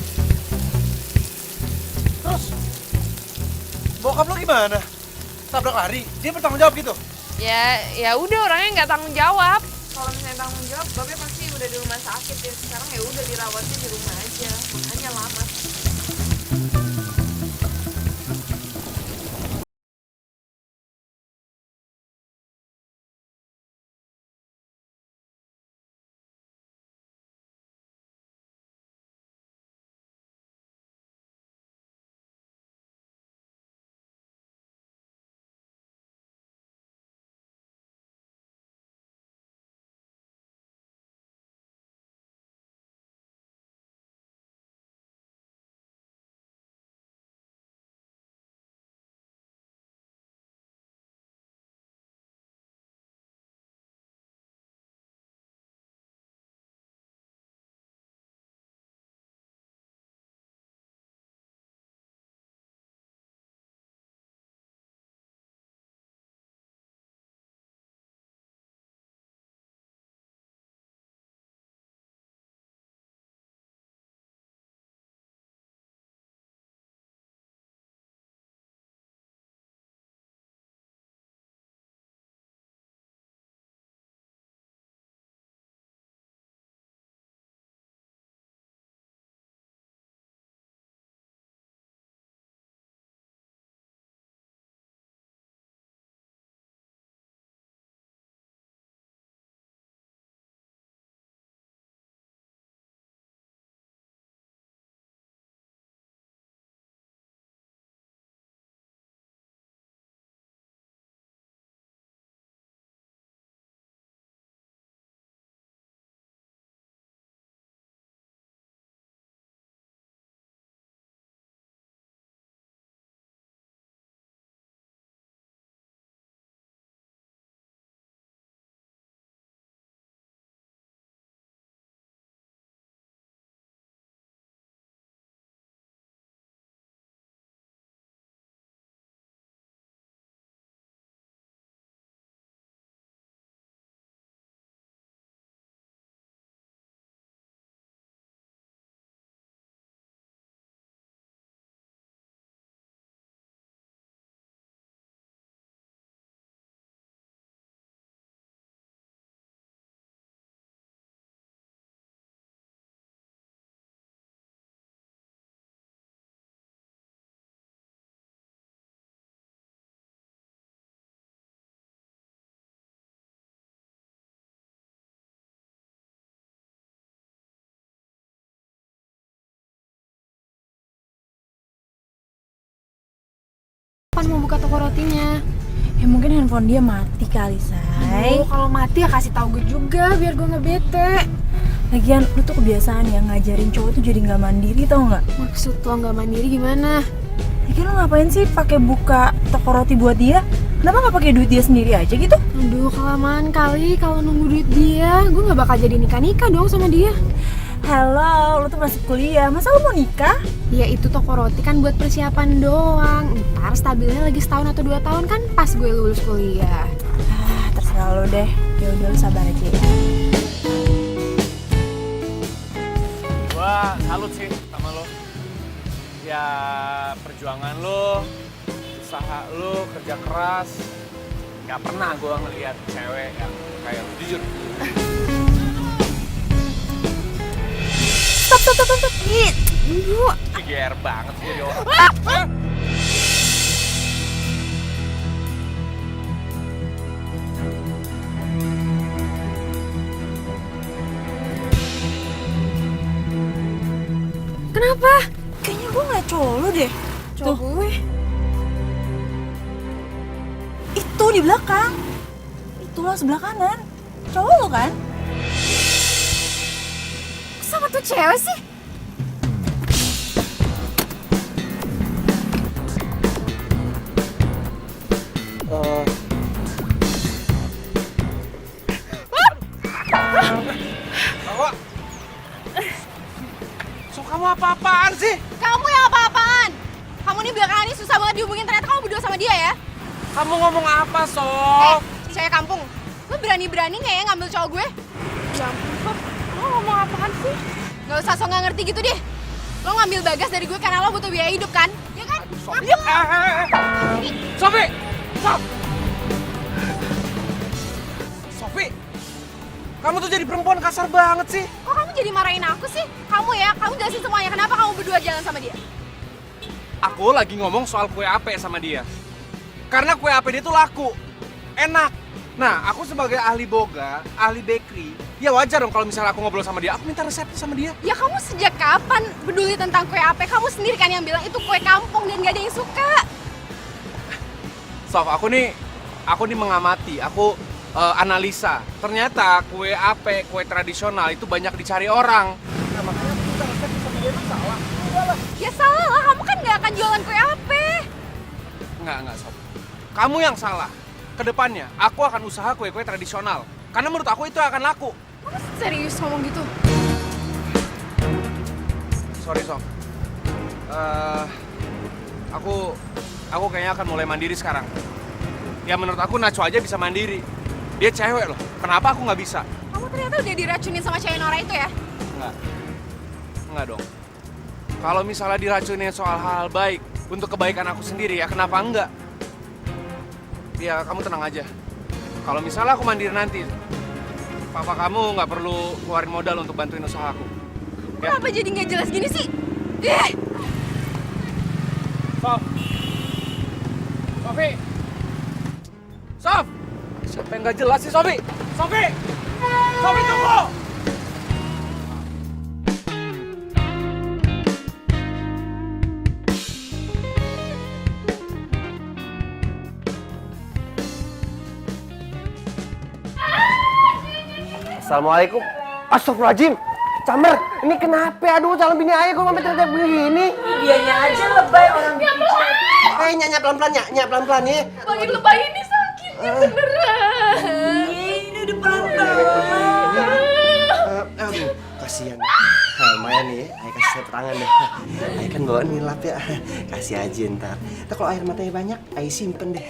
Terus bokap lo gimana? Tabrak lari, dia bertanggung jawab gitu?
Ya udah orangnya nggak tanggung jawab. Kalau misalnya tanggung jawab, Bapaknya pasti udah di rumah sakit ya. Sekarang ya udah dirawatnya di rumah aja, makanya lama.
Kan mau buka toko rotinya.
Ya mungkin handphone dia mati kali, Say.
Aduh, kalau mati ya kasih tahu gue juga biar gue nggak bete.
Lagian lu tuh kebiasaan ya ngajarin cowok tuh jadi nggak mandiri, tau nggak?
Maksud lo nggak mandiri gimana?
Lagian lu ngapain sih pakai buka toko roti buat dia? Kenapa nggak pakai duit dia sendiri aja gitu?
Aduh, kelamaan kali kalau nunggu duit dia. Gue nggak bakal jadi nikah dong sama dia.
Halo, lu tuh masih kuliah, masa lu mau nikah?
Ya itu toko roti kan buat persiapan doang. Ntar stabilnya lagi setahun atau 2 tahun kan pas gue lulus kuliah.
Terserah lu deh, ya udah lu sabar aja ya.
Gua salut sih sama lo. Ya perjuangan lo, usaha lo, kerja keras. Gak pernah gua ngeliat cewek yang kayak lo, jujur.
Stop. Ibu.
GR banget sih jadi orang.
Kenapa?
Kayaknya gue ngeliat cowok lu deh.
Cowok gue?
Itu di belakang. Itu lo sebelah kanan. Cowok lo kan?
Sama tuh cewek sih?
Kamu apa-apaan sih?
Kamu yang apa-apaan? Kamu nih belakangan ini susah banget dihubungin, ternyata kamu berdua sama dia ya?
Kamu ngomong apa, Sof?
Cewek kampung, lu berani-berani nggak ya ngambil cowok gue?
Ya ampun, Sof. Lo ngomong apaan sih?
Gak usah so nggak ngerti gitu deh. Lo ngambil Bagas dari gue karena lo butuh biaya hidup kan? Ya kan?
Sofi! Sofi! Kamu tuh jadi perempuan kasar banget sih.
Kok kamu jadi marahin aku sih? Kamu jelasin semuanya. Kenapa kamu berdua jalan sama dia?
Aku lagi ngomong soal kue ape sama dia. Karena kue ape dia tuh laku. Enak. Nah, aku sebagai ahli boga, ahli bakery, ya wajar dong kalau misalnya aku ngobrol sama dia, aku minta resepnya sama dia.
Ya kamu sejak kapan peduli tentang kue ape? Kamu sendiri kan yang bilang itu kue kampung dan gak ada yang suka.
Sof, aku nih mengamati, aku analisa. Ternyata kue ape, kue tradisional itu banyak dicari orang. Nah, makanya aku minta resepnya sama dia, itu salah.
Ya salah lah, kamu kan gak akan jualan kue ape.
Enggak, Sof. Kamu yang salah. Kedepannya, aku akan usaha kue-kue tradisional. Karena menurut aku itu akan laku.
Kamu serius ngomong gitu?
Sorry, Sof. Aku kayaknya akan mulai mandiri sekarang. Ya menurut aku Nacho aja bisa mandiri. Dia cewek loh. Kenapa aku nggak bisa?
Kamu ternyata udah diracunin sama cewek Nora itu ya?
Enggak dong. Kalau misalnya diracunin soal hal baik untuk kebaikan aku sendiri, ya kenapa enggak? Ya kamu tenang aja. Kalau misalnya aku mandiri nanti, papa kamu nggak perlu keluarin modal untuk bantuin usaha aku. Ya?
Kenapa jadi nggak jelas gini sih?
Sofi! Sof! Siapa yang nggak jelas sih, Sofi? Sofi! Sofi, tunggu!
Assalamualaikum. Astagfirullahaladzim. Camer, ini kenapa? Aduh, calon bini ayah kok sampai teriak begini.
Dianya aja lebay orang bikin cewek.
Nyak pelan-pelan, nyak pelan-pelan ya.
Makin lebay ini sakitnya beneran.
Ini udah pelan-pelan.
Aduh, kasihan. Lumayan nih, ayah kasih saya tangan deh. Ayah kan bawa nilap ya. Kasih aja ntar. Ntar kalau air matanya banyak, ayah simpen deh.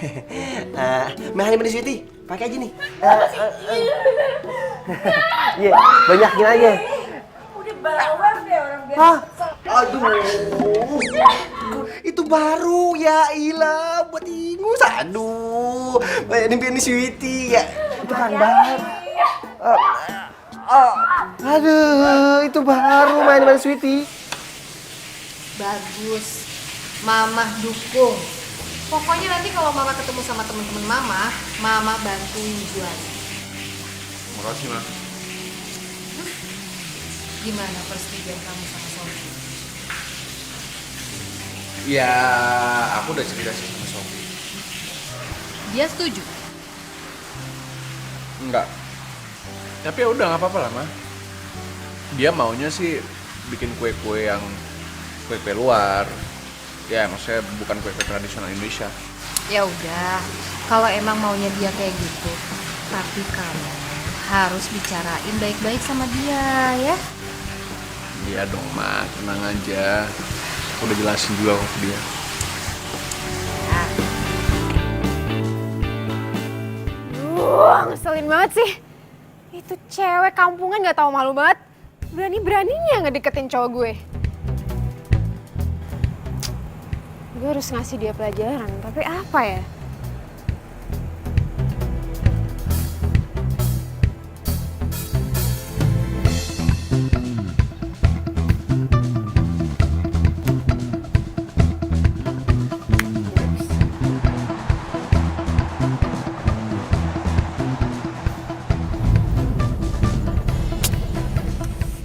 Mahani manis sweetie, pakai aja nih. Iya, banyakin aja.
Udah bawang deh orang biasa.
Aduh, itu baru ya ilah buat ingus. Aduh, ini sweetie ya. Itu kan baru. Aduh, itu baru main sweetie.
Bagus. Mama dukung. Pokoknya nanti kalau Mama ketemu sama teman-teman Mama bantuin jual.
Makasih, Ma.
Gimana persetujuan kamu sama Sofi?
Ya, aku udah cerita sih sama Sofi.
Dia setuju?
Enggak. Tapi ya udah nggak apa-apa lah, Ma. Dia maunya sih bikin kue-kue yang kue-kue luar. Ya, maksudnya bukan kue-kue tradisional Indonesia.
Ya udah, kalau emang maunya dia kayak gitu, tapi kamu harus bicarain baik-baik sama dia ya.
Iya dong, Ma. Tenang aja. Aku udah jelasin juga ke dia.
Ngeselin banget sih. Itu cewek kampungan gak tahu malu banget. Berani-beraninya ngedeketin cowok gue. Gue harus ngasih dia pelajaran, tapi apa ya?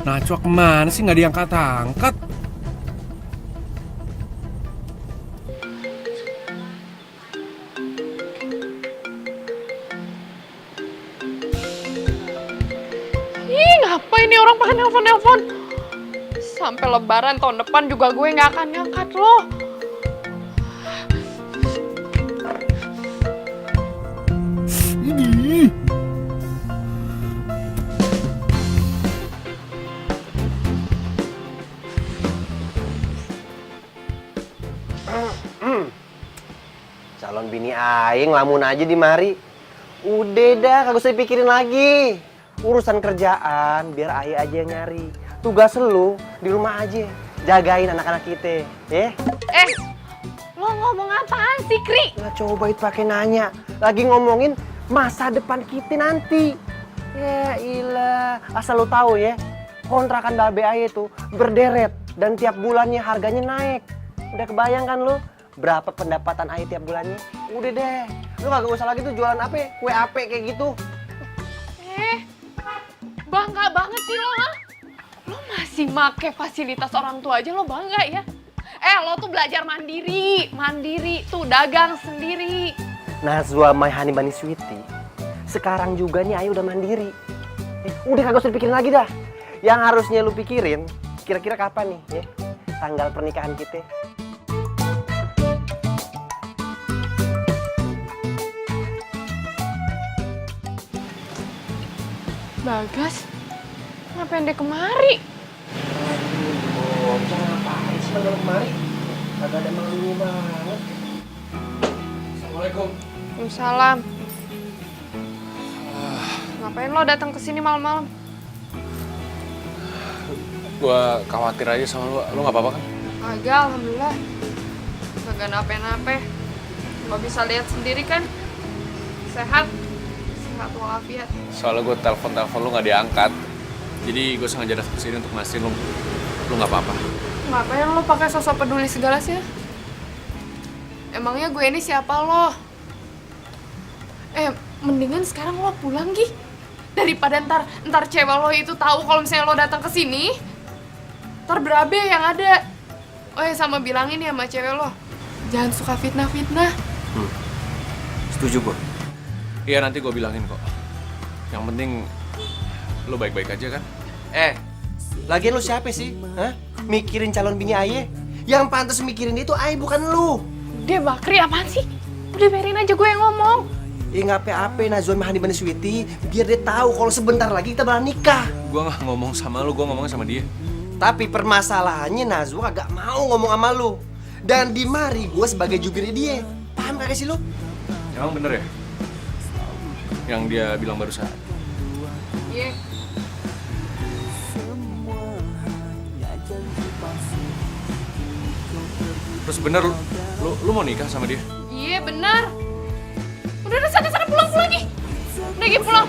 Najwa kemana sih, nggak diangkat-angkat?
Ih, ngapain nih orang pakai nelpon-nelpon? Sampai lebaran tahun depan juga gue nggak akan ngangkat loh.
Ini.
Calon bini aing lamun aja di mari. Udah dah, kagak usah dipikirin lagi. Urusan kerjaan biar ayah aja yang nyari. Tugas lu di rumah aja, jagain anak-anak kita, ya.
Lo ngomong apaan sih, Kri?
Nah, coba itu pakai nanya. Lagi ngomongin masa depan kita nanti. Ya ilah, asal lu tahu ya, kontrakan Babe Ayah itu berderet dan tiap bulannya harganya naik. Udah kebayang kan lu berapa pendapatan Ayah tiap bulannya? Udah deh, lu kagak usah lagi tuh jualan apa, kue ape kayak gitu.
Bangga banget sih lo, ha? Lo masih make fasilitas orang tua aja lo bangga ya? Lo tuh belajar mandiri, tuh dagang sendiri.
Najwa my honey bunny sweetie, sekarang juga nih Ayah udah mandiri. Udah kagak usah dipikirin lagi dah. Yang harusnya lu pikirin, kira-kira kapan nih ya tanggal pernikahan kita?
Bagas, ngapain dia kemari?
Bocah ngapain sih malam kemari? Kagak ada malunya banget.
Assalamualaikum.
Waalaikumsalam. Ngapain lo datang ke sini malam-malam?
Gua khawatir aja sama lu. Lu nggak apa-apa kan?
Agak, alhamdulillah. Kagak nape-nape. Lo bisa lihat sendiri kan? Sehat walafiat.
Soalnya gue telepon lu nggak diangkat. Jadi gue sengaja datang ke sini untuk mastiin lu nggak apa-apa.
Ngapain lo pakai sosok peduli segala sih? Emangnya gue ini siapa lo? Mendingan sekarang lo pulang, Gi. Daripada ntar cewek lo itu tahu kalau misalnya lo datang ke sini, ntar berabe yang ada. Oh ya, sama bilangin ya sama cewek lo, jangan suka fitnah-fitnah.
Setuju gue. Iya, nanti gue bilangin kok. Yang penting lu baik-baik aja kan?
Lagian lu siapa sih? Hah? Mikirin calon bini Ayah? Yang pantas mikirin itu Ayah bukan lu.
Dia Bakri apaan sih? Udah biarin aja gue yang ngomong.
Ya nggak apa-apa Najwa Mahani Bani Sweetie, biar dia tahu kalau sebentar lagi kita bakal nikah.
Gue nggak ngomong sama lu, gue ngomongnya sama dia.
Tapi permasalahannya Najwa kagak mau ngomong sama lu. Dan di mari gue sebagai jubirnya dia. Paham kagak sih lu?
Emang bener ya? Yang dia bilang barusan.
Iya.
Terus bener lu mau nikah sama dia?
Iya benar. Udah sana pulang nih. Udah Gi, pulang.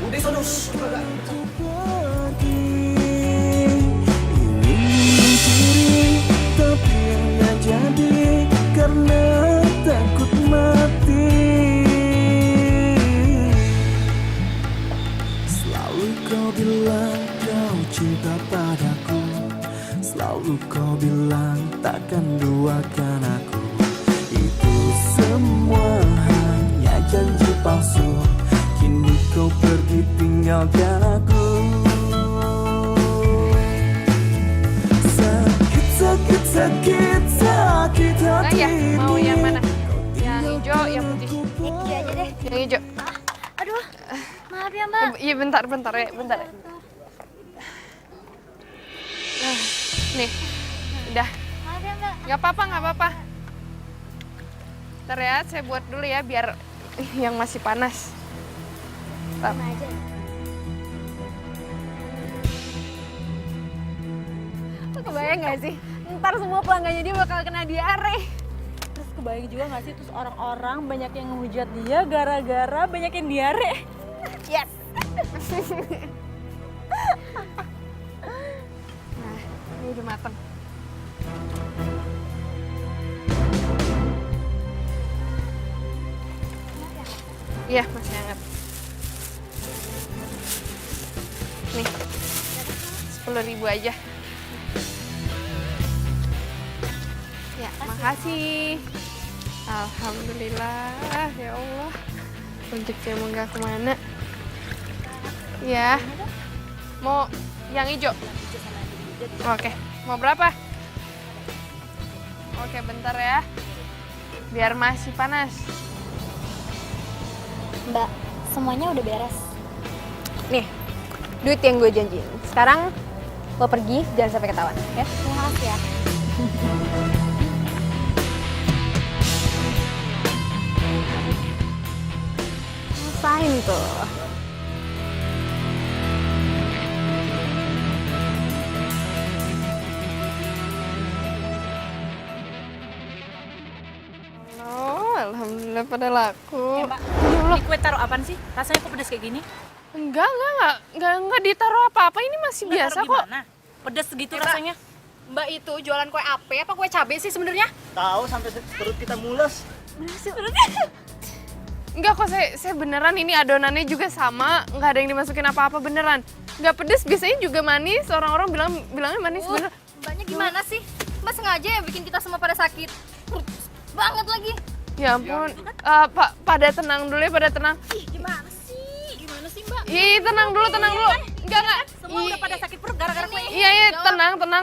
Udah sonus.
Tapi nggak jadi karena takut mati. Selalu kau bilang kau cinta padaku, selalu kau bilang takkan duakan aku. Itu semua hanya janji palsu, kini kau pergi tinggalkan aku. Sakit hati.
Ya, mau yang mana? Yang hijau, yang putih?
Hijau aja deh.
Yang hijau.
Aduh, maaf ya Mbak.
Iya bentar ya. Nih, udah.
Maaf ya Mbak.
Gak apa-apa. Ntar ya, saya buat dulu ya biar yang masih panas. Ntar.
Aja.
Lo kebayang gak sih? Ntar semua pelanggannya dia bakal kena diare. Terus kebayang juga gak sih, terus orang-orang banyak yang ngehujat dia gara-gara banyak yang diare. Yes!
Nah, ini udah mateng. Iya, masih hangat. Nih, 10.000 aja. Ya, makasih. Alhamdulillah, ya Allah. Rezeki emang gak kemana. Ya, mau yang hijau? Oke, mau berapa? Oke, bentar ya. Biar masih panas.
Mbak, semuanya udah beres.
Nih, duit yang gue janjiin. Sekarang lo pergi, jangan sampai ketahuan, ya?
Terima kasih ya.
tuh.
Oh, alhamdulillah pada laku.
Mbak, ini kue taruh apaan sih? Rasanya kok pedas kayak gini?
Enggak ditaruh apa-apa. Ini masih biasa kok.
Gimana? Pedas segitu rasanya.
Mbak itu jualan kue ape apa kue cabe sih sebenarnya?
Tahu sampai perut kita mules.
Enggak kok, saya beneran ini adonannya juga sama, nggak ada yang dimasukin apa-apa beneran. Nggak pedes, biasanya juga manis. Orang-orang bilangnya manis bener.
Mbaknya gimana sih? Mbak sengaja ya bikin kita semua pada sakit. Banget lagi.
Ya ampun, pada tenang dulu ya, pada tenang.
Ih, gimana sih? Gimana sih, Mbak?
Iya, tenang dulu. Enggak.
Semua udah pada sakit perut gara-gara kue.
Iya,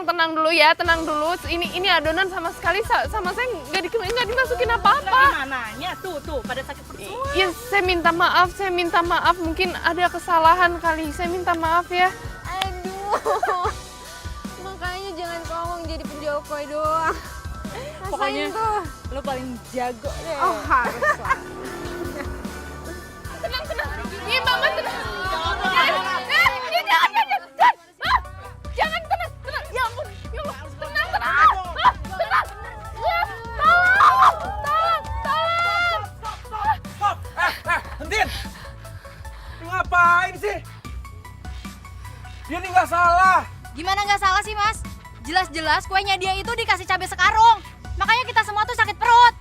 tenang dulu ya, tenang dulu. Ini adonan sama sekali sama saya nggak dimasukin apa-apa.
Gimananya? Tuh, pada sakit perut semua.
Iya, saya minta maaf. Mungkin ada kesalahan kali. Saya minta maaf ya.
Aduh. Makanya jangan ngomong jadi penjual kue doang.
Pokoknya
tuh.
lo paling jago deh.
Oh, harus lah.
Tenang. Iya, Mama tenang. Jangan tenang. Ya ampun. Ya Allah, tenang. Tenang.
Hentin! Lu ngapain sih? Dia nih nggak salah.
Gimana nggak salah sih, Mas? Jelas-jelas kuenya dia itu dikasih cabai sekarung. Makanya kita semua tuh sakit perut.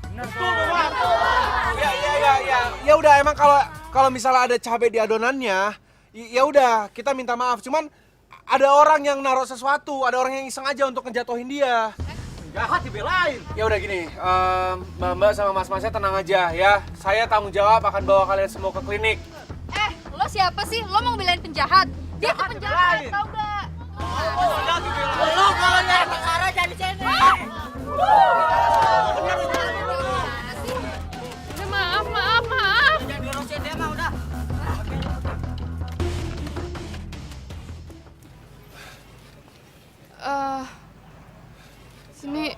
Ya udah, emang kalau misalnya ada cabai di adonannya, ya udah kita minta maaf. Cuman ada orang yang naruh sesuatu, ada orang yang iseng aja untuk ngejatuhin dia.
Jahat dibelain.
Ya udah gini, Mbak sama Mas-masnya tenang aja ya. Saya tanggung jawab akan bawa kalian semua ke klinik.
Lo siapa sih? Lo mau ngebelain penjahat? Dia tuh penjahat, tau gak?
Lo kalau nyari perkara jadi sini.
Maaf.
Udah diurusin dia mah udah.
Sini.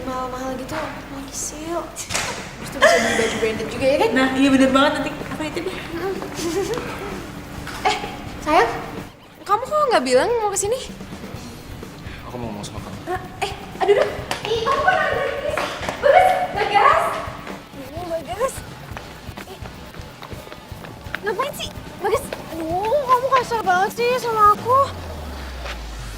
Mahal-mahal gitu, lagi sale. Terus tuh bisa beli baju branded juga ya kan?
Nah, iya bener banget nanti apa itu deh.
Sayang, kamu kok nggak bilang mau kesini?
Aku mau ngomong sama kamu.
Aduh. Ih, kamu kok nggak sih? Bagas. Bagas. Ngapain sih? Bagas, aduh kamu kasar banget sih sama aku.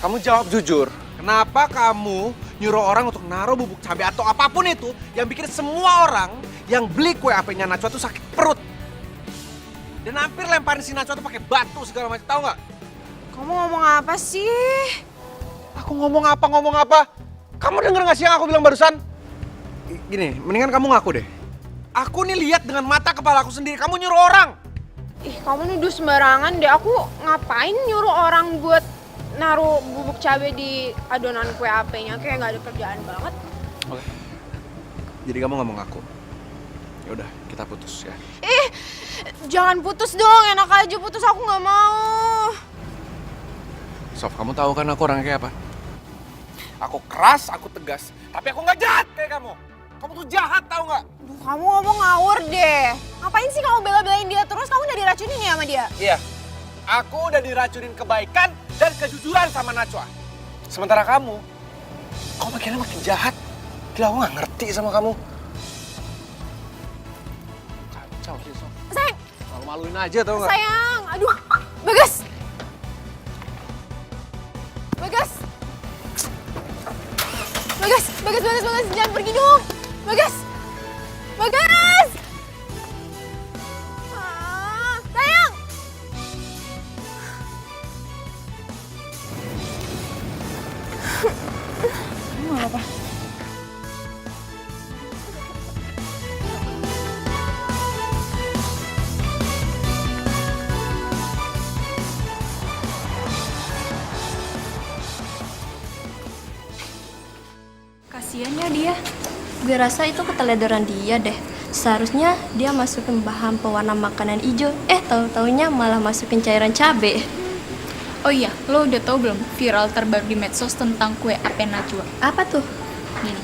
Kamu jawab jujur, kenapa kamu nyuruh orang untuk naruh bubuk cabai atau apapun itu yang bikin semua orang yang beli kue AP-nya Najwa tuh sakit perut. Dan hampir lemparin si Najwa tuh pakai batu segala macam, tahu nggak?
Kamu ngomong apa sih?
Aku ngomong apa? Kamu denger nggak sih yang aku bilang barusan? Gini, mendingan kamu ngaku deh. Aku nih lihat dengan mata kepala aku sendiri, kamu nyuruh orang.
Ih, kamu nuduh sembarangan deh. Aku ngapain nyuruh orang buat naruh bubuk cabai di adonan kue AP-nya? Kayak nggak ada kerjaan banget.
Oke. Jadi kamu nggak mau ngaku? Ya udah, kita putus ya.
Ih, jangan putus dong. Enak aja putus, aku nggak mau.
Sof, kamu tahu kan aku orangnya kayak apa? Aku keras, aku tegas. Tapi aku nggak jahat kayak kamu. Kamu tuh jahat, tahu nggak?
Duh, kamu ngomong ngawur deh. Ngapain sih kamu bela-belain dia terus? Kamu udah diracunin ya sama dia?
Iya. Aku udah diracunin kebaikan dan kejujuran sama Najwa. Sementara kamu makin jahat. Gila, aku nggak ngerti sama kamu. Kacau sih, Sof.
Sayang.
Malu-maluin aja, tau nggak?
Sayang, aduh. Bagas. Bagas, jangan pergi dong. Bagas. Sayang. Kamu apa?
Kasiannya dia. Gue rasa itu keteledoran dia deh. Seharusnya dia masukin bahan pewarna makanan hijau. Tahu-taunya malah masukin cairan cabe.
Oh iya, lo udah tahu belum viral terbaru di medsos tentang kue AP Najwa?
Apa tuh?
Gini.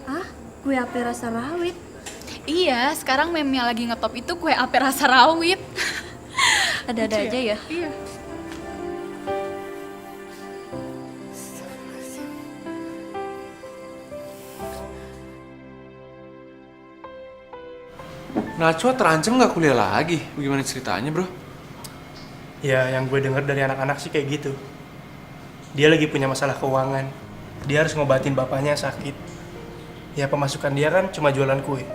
Hah? Kue AP rasa rawit?
Iya, sekarang meme yang lagi ngetop itu kue AP rasa rawit.
Ada-ada aja ya?
Iya.
Najwa terancam nggak kuliah lagi? Bagaimana ceritanya, bro?
Ya, yang gue denger dari anak-anak sih kayak gitu. Dia lagi punya masalah keuangan. Dia harus ngobatin bapaknya yang sakit. Ya, pemasukan dia kan cuma jualan kue.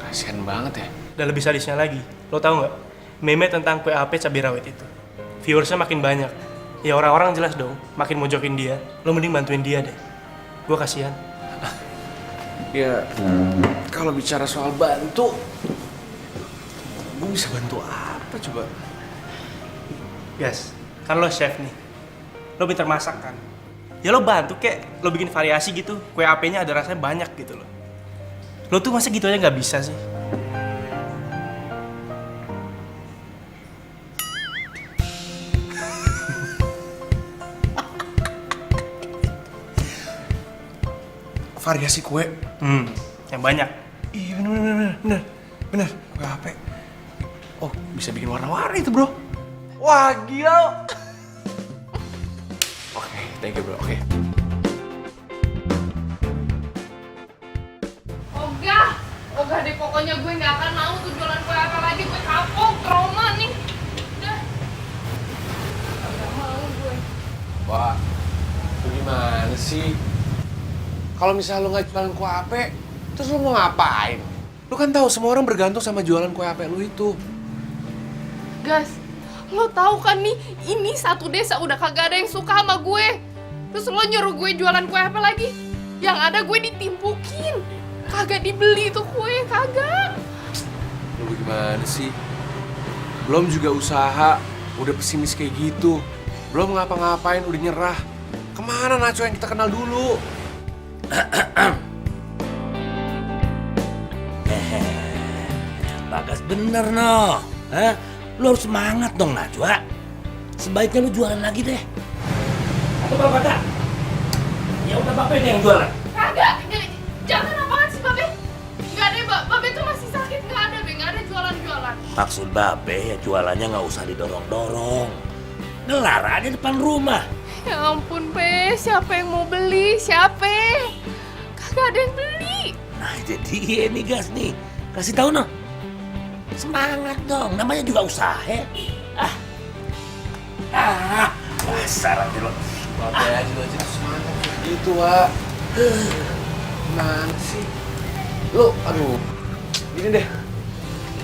Kasian banget ya.
Dan lebih sadisnya lagi, lo tau nggak? Meme tentang kue AP cabai rawit itu. Viewersnya makin banyak. Ya orang-orang jelas dong, makin mojokin dia. Lo mending bantuin dia deh. Gue kasihan.
Ya, kalau bicara soal bantu, gue bisa bantu apa coba?
Guys, kan lo chef nih. Lo pintar masak kan? Ya lo bantu kek, lo bikin variasi gitu. Kue AP-nya ada rasanya banyak gitu loh. Lo tuh masa gitu aja nggak bisa sih?
Variasi kue?
Yang banyak.
Iya bener. Kue AP. Oh, bisa bikin warna-warni itu, bro. Wah, gila. Oke, thank you, bro. Oke.
Ogah deh, pokoknya gue nggak akan mau tuh jualan kue AP lagi. Gue kapok, trauma nih. Udah. Gak mau gue.
Wah, lu gimana sih? Kalau misalnya lu nggak jualan kue AP, terus lu mau ngapain? Lu kan tahu semua orang bergantung sama jualan kue AP lu itu.
Gas, lo tahu kan nih, ini satu desa udah kagak ada yang suka sama gue. Terus lo nyuruh gue jualan kue apa lagi? Yang ada gue ditimpukin. Kagak dibeli tuh kue, kagak.
Lu gimana sih? Belum juga usaha, udah pesimis kayak gitu. Belum ngapa-ngapain, udah nyerah. Kemana Najwa yang kita kenal dulu?
Bagas bener no. Hah? Lu harus semangat dong Najwa. Sebaiknya lu jualan lagi deh. Atau kalau kagak, ya udah Babe deh yang jualan.
Kagak, jangan apaan sih Babe? Nggak ada, Babe tuh masih sakit, nggak ada jualan-jualan.
Maksud Babe ya jualannya nggak usah didorong-dorong. Gelar aja depan rumah.
Ya ampun, Pe, siapa yang mau beli? Siapa? Kagak ada yang beli.
Nah jadi nih Gas nih. Kasih tahu no. Semangat dong, namanya juga usaha. Dasar aja lo.
Bapak aja lo aja semangat gitu, Wak. Gimana sih? Lo, aduh. Gini deh.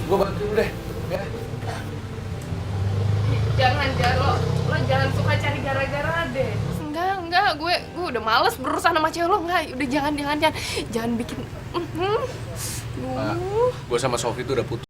Gue bantu lu deh, ya.
Jangan lo jangan suka cari gara-gara deh. Enggak, gue udah males berurusan sama cewek lo. Enggak, udah jangan bikin.
Gue sama Sofi tuh udah putus.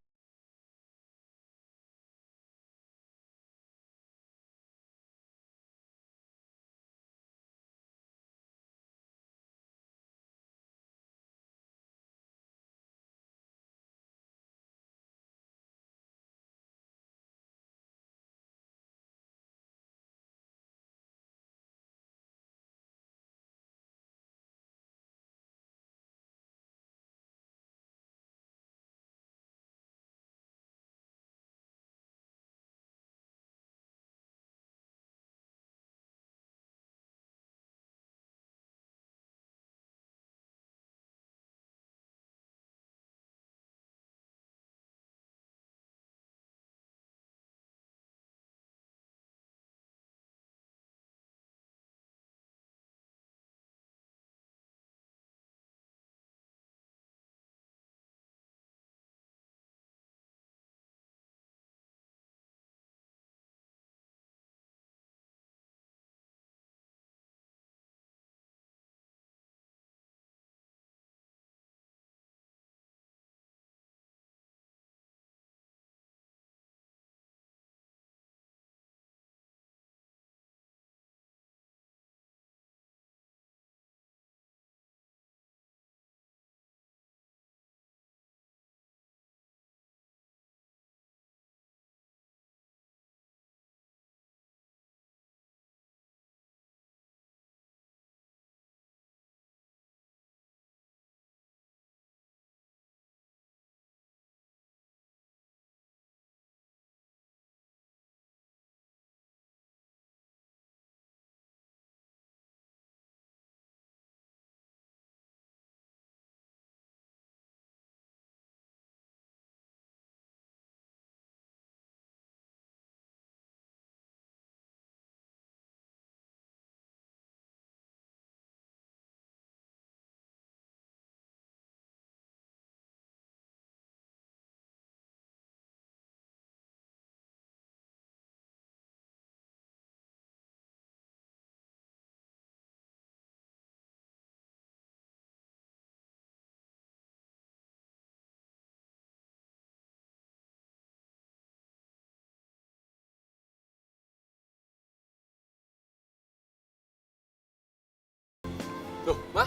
Loh, Ma?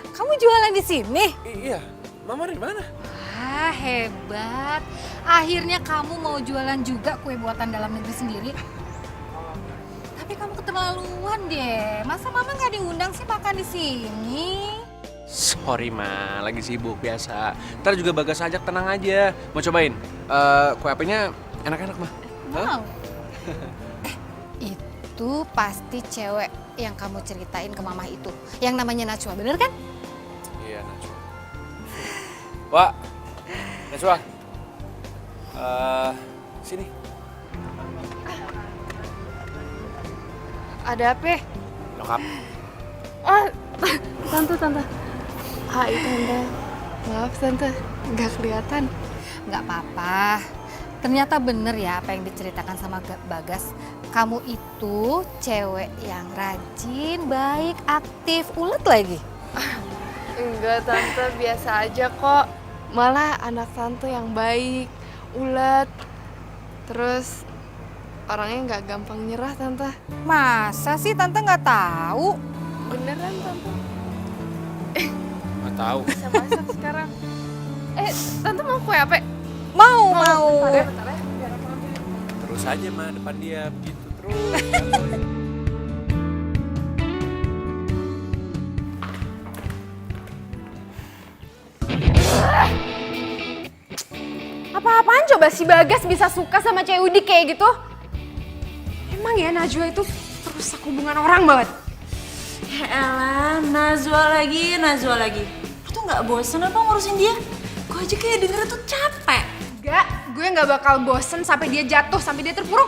Kamu jualan di sini?
Iya, Mama dari mana?
Wah, hebat. Akhirnya kamu mau jualan juga kue buatan dalam negeri sendiri. Tapi kamu keterlaluan deh. Masa Mama nggak diundang sih makan di sini?
Sorry, Ma. Lagi sibuk biasa. Ntar juga Bagas ajak, tenang aja. Mau cobain? Kue apenya enak-enak, Ma.
Mau. Itu pasti cewek yang kamu ceritain ke Mama itu. Yang namanya Najwa, bener kan?
Iya, Najwa. Wak, Najwa. Sini.
Ada apa?
Nyokap.
Oh, tante. Hai, tante. Maaf, tante. Nggak kelihatan.
Nggak apa-apa. Ternyata bener ya apa yang diceritakan sama Bagas. Kamu itu cewek yang rajin, baik, aktif, ulet lagi.
Enggak, tante. Biasa aja kok. Malah anak tante yang baik, ulet. Terus orangnya nggak gampang nyerah, tante.
Masa sih tante nggak tahu?
Beneran, tante.
Nggak tahu.
Bisa masak sekarang. Tante mau kue apa?
Mau.
Bentar ya, biar aku ambil.
Terus aja, Ma, depan dia. Begitu terus.
Apa-apaan coba si Bagas bisa suka sama cewek Udik kayak gitu? Emang ya Najwa itu merusak hubungan orang banget.
Ya elah, Najwa lagi. Lu tuh gak bosan apa ngurusin dia? Gue aja kayak denger tuh capek.
gue nggak bakal bosen sampai dia jatuh, sampai dia terpuruk.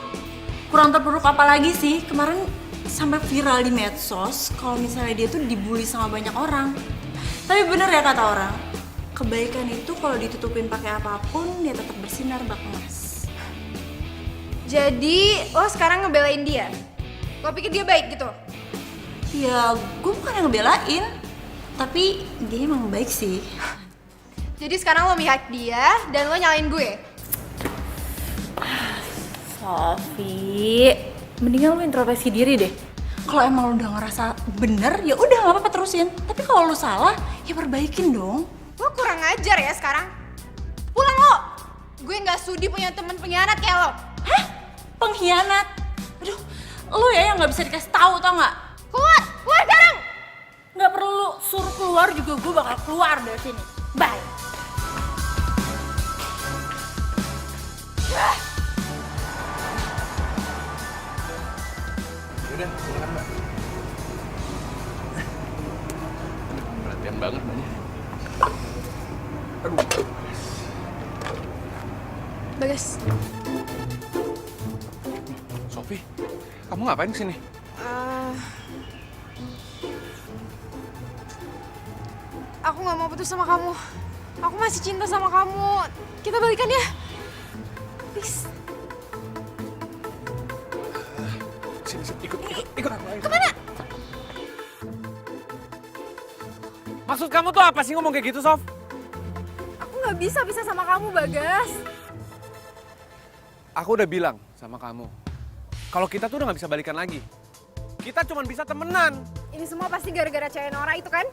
Kurang terpuruk apa lagi sih? Kemarin sampai viral di medsos kalau misalnya dia tuh dibully sama banyak orang. Tapi bener ya kata orang, kebaikan itu kalau ditutupin pakai apapun dia tetap bersinar bak emas.
Jadi lo sekarang ngebelain dia? Lo pikir dia baik gitu?
Ya gue bukan yang ngebelain, tapi dia emang baik sih.
Jadi sekarang lo mihak dia dan lo nyalain gue?
Sofi, mendingan lu introspeksi diri deh.
Kalau emang lu udah ngerasa bener, ya udah nggak apa-apa terusin. Tapi kalau lu salah, ya perbaikin dong.
Lo kurang ajar ya sekarang. Pulang lo. Gue nggak sudi punya temen pengkhianat kayak lo.
Hah? Pengkhianat? Aduh, lu ya yang nggak bisa dikasih tahu tau nggak?
Keluar sekarang.
Nggak perlu suruh keluar juga gue bakal keluar dari sini. Bye.
Udah, silakan Mbak. Perhatian banget Mbaknya. Aduh.
Bagas.
Sofi, kamu ngapain kesini?
Aku nggak mau putus sama kamu. Aku masih cinta sama kamu. Kita balikan ya. Please.
Sini, ikut aku.
Kemana?
Maksud kamu tuh apa sih ngomong kayak gitu, Sof?
Aku nggak bisa sama kamu, Bagas.
Aku udah bilang sama kamu, kalau kita tuh udah nggak bisa balikan lagi. Kita cuma bisa temenan.
Ini semua pasti gara-gara cewek Nora itu kan?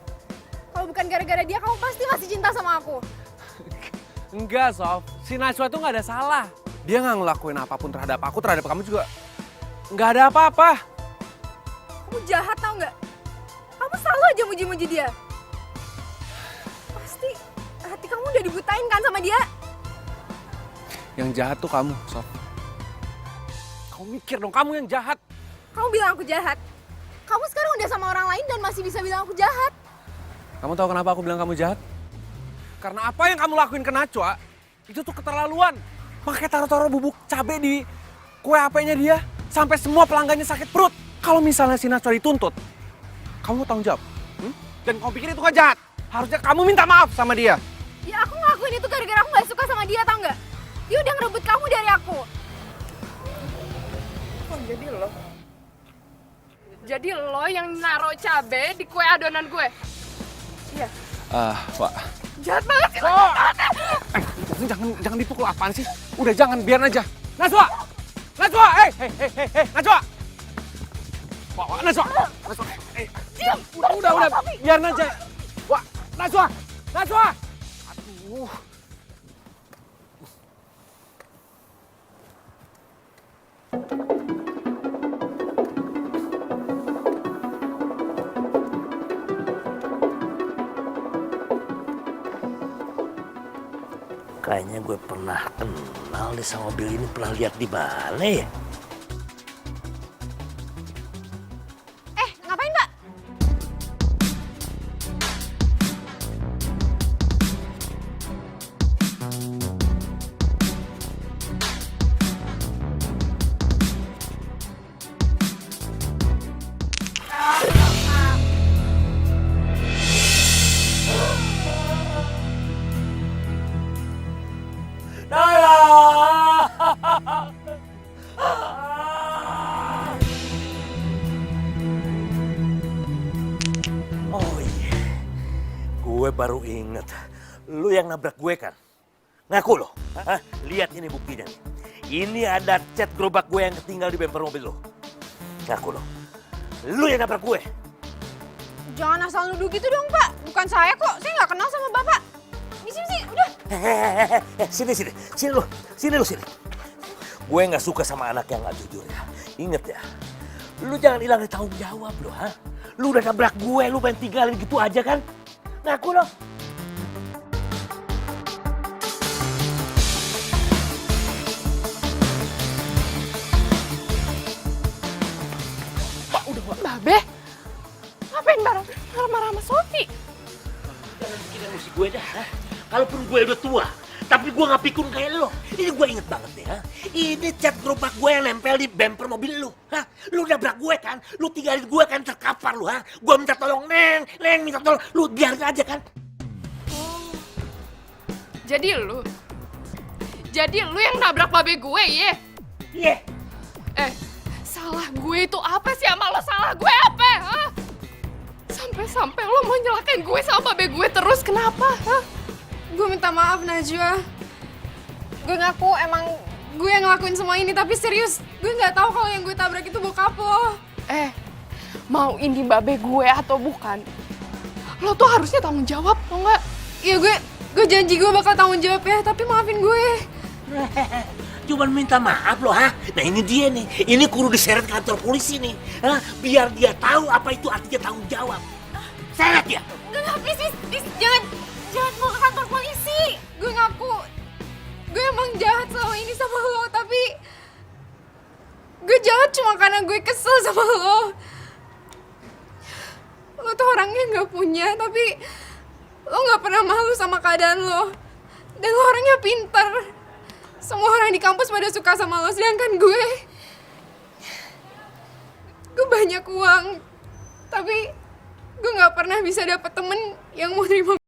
Kalau bukan gara-gara dia, kamu pasti masih cinta sama aku.
Enggak, Sof. Si Najwa tuh nggak ada salah. Dia nggak ngelakuin apapun terhadap aku, terhadap kamu juga. Nggak ada apa-apa.
Kamu jahat tau nggak? Kamu selalu aja muji-muji dia. Pasti hati kamu udah dibutain kan sama dia?
Yang jahat tuh kamu, Sof. Kamu mikir dong, kamu yang jahat.
Kamu bilang aku jahat. Kamu sekarang udah sama orang lain dan masih bisa bilang aku jahat.
Kamu tahu kenapa aku bilang kamu jahat? Karena apa yang kamu lakuin ke Najwa, itu tuh keterlaluan. Pakai taruh-taruh bubuk cabai di kue HP-nya dia, sampai semua pelanggannya sakit perut. Kalau misalnya si Najwa dituntut, kamu tanggung jawab. Dan kamu pikir itu gak jahat? Harusnya kamu minta maaf sama dia.
Ya aku ngelakuin itu gara-gara aku gak suka sama dia, tau nggak? Dia udah ngerebut kamu dari aku.
Oh, jadi lo yang naruh cabe di kue adonan gue? Iya.
Pak.
Jahat banget sih.
Oh. Jangan dipukul, apaan sih? Udah jangan, biar aja. Najwa! Hei, Najwa! Wah, Najwa!
Diam!
Udah, biar aja. Wah, Najwa! Aduh.
Kayaknya gue pernah kenal deh sama mobil ini, pernah lihat di mana ya?
Ngapain, Mbak?
Oh iya, gue baru inget. Lu yang nabrak gue kan? Ngaku lo? Hah? Lihat ini buktinya. Ini ada cat gerobak gue yang ketinggal di bemper mobil lo. Ngaku lo? Lu yang nabrak gue?
Jangan asal nuduh gitu dong, Pak. Bukan saya kok. Saya nggak kenal sama Bapak. Sini, udah.
Sini lu. Gue nggak suka sama anak yang nggak jujur ya. Ingat ya, lu jangan hilang tanggung jawab lo, ha? Lu udah nabrak gue, lu pengen tinggalin gitu aja kan? Ngaku lo.
Babe, ngapain marah-marah sama Sofi?
Jangan bikin emosi gue dah. Kalaupun gue udah tua, tapi gue nggak pikun kayak lo. Ini gue inget banget nih, ha? Ini cat gerobak gue yang nempel di bumper mobil lu. Hah? Lu nabrak gue kan? Lu tinggalin gue kan terkapar lu, ha? Gue minta tolong, Neng minta tolong. Lu biarin aja kan?
Jadi lu yang nabrak babe gue, ye?
Iya.
Salah gue itu apa sih sama lo? Salah gue apa, ha? Sampai lo mau nyelakain gue sama babe gue terus, kenapa, ha?
Gue minta maaf, Najwa. Gue ngaku emang gue yang ngelakuin semua ini, tapi serius, gue nggak tahu kalau yang gue tabrak itu bokap lo.
Mau ini babe gue atau bukan, lo tuh harusnya tanggung jawab, tau nggak?
Iya, gue janji gue bakal tanggung jawab ya, tapi maafin gue.
Cuman minta maaf loh, ha? Nah ini dia nih, ini kudu diseret kantor polisi nih, ha? Biar dia tahu apa itu artinya tanggung jawab. Seret ya?
Enggak, please, jangan mau ke kantor polisi. Gue ngaku, gue emang jahat selama ini sama lo, tapi gue jahat cuma karena gue kesel sama lo. Lo tuh orangnya nggak punya, tapi lo nggak pernah malu sama keadaan lo. Dan lo orangnya pintar. Semua orang di kampus pada suka sama lo, sedangkan gue banyak uang, tapi gue nggak pernah bisa dapet temen yang mau terima.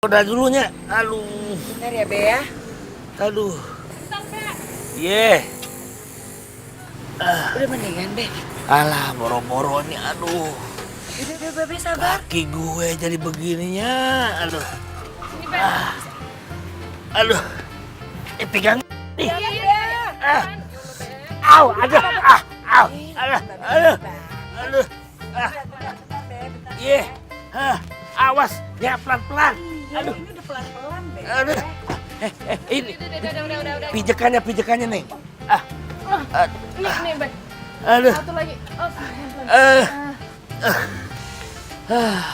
Udah dulunya, aduh.
Bentar ya, Be ya.
Aduh. Iya.
Udah mendingan, Be.
Alah, boro-boro nih, aduh.
Udah, Be, sabar.
Kaki gue jadi begininya, aduh.
Sini, Be.
Aduh. Pegang nih.
Iya.
Au, aduh. Au. Aduh. Iya. Awas, ya pelan-pelan. Aduh.
Ini udah pelan-pelan, Be.
Aduh. Ini.
Udah.
Pijekannya nih.
Nih, Be.
Aduh.
Satu lagi.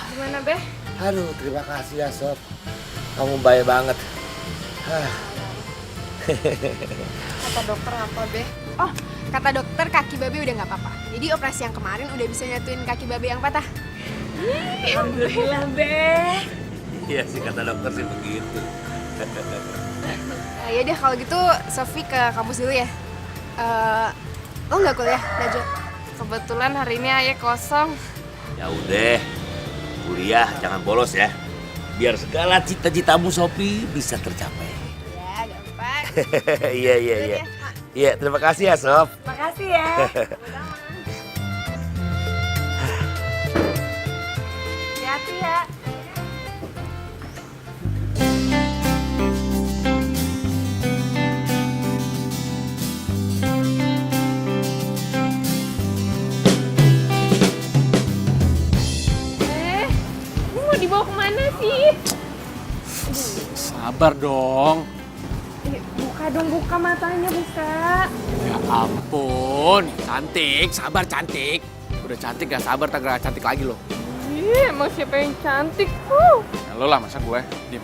Gimana, Be?
Aduh, terima kasih ya, Sob. Kamu baik banget.
Kata dokter apa, Be? Oh, kata dokter kaki Babe udah nggak apa-apa. Jadi operasi yang kemarin udah bisa nyatuin kaki Babe yang patah. Alhamdulillah, Be.
Iya sih, kata dokter sih begitu.
Ya deh, kalau gitu Sofi ke kampus dulu ya. Lo nggak kuliah, Najwa?
Kebetulan hari ini Ayah kosong.
Ya udah, kuliah jangan bolos ya. Biar segala cita-citamu Sofi bisa tercapai.
Ya, gampang.
Iya. Iya, terima kasih ya, Sof.
Makasih ya. Hati-hati ya.
Lu mau dibawa kemana sih?
Sabar dong.
Buka matanya, buka.
Ya ampun, cantik, sabar cantik. Udah cantik gak sabar, tak cantik lagi loh.
Ih, emang siapa yang cantik?
Nah, lo lah masa gue. Diam.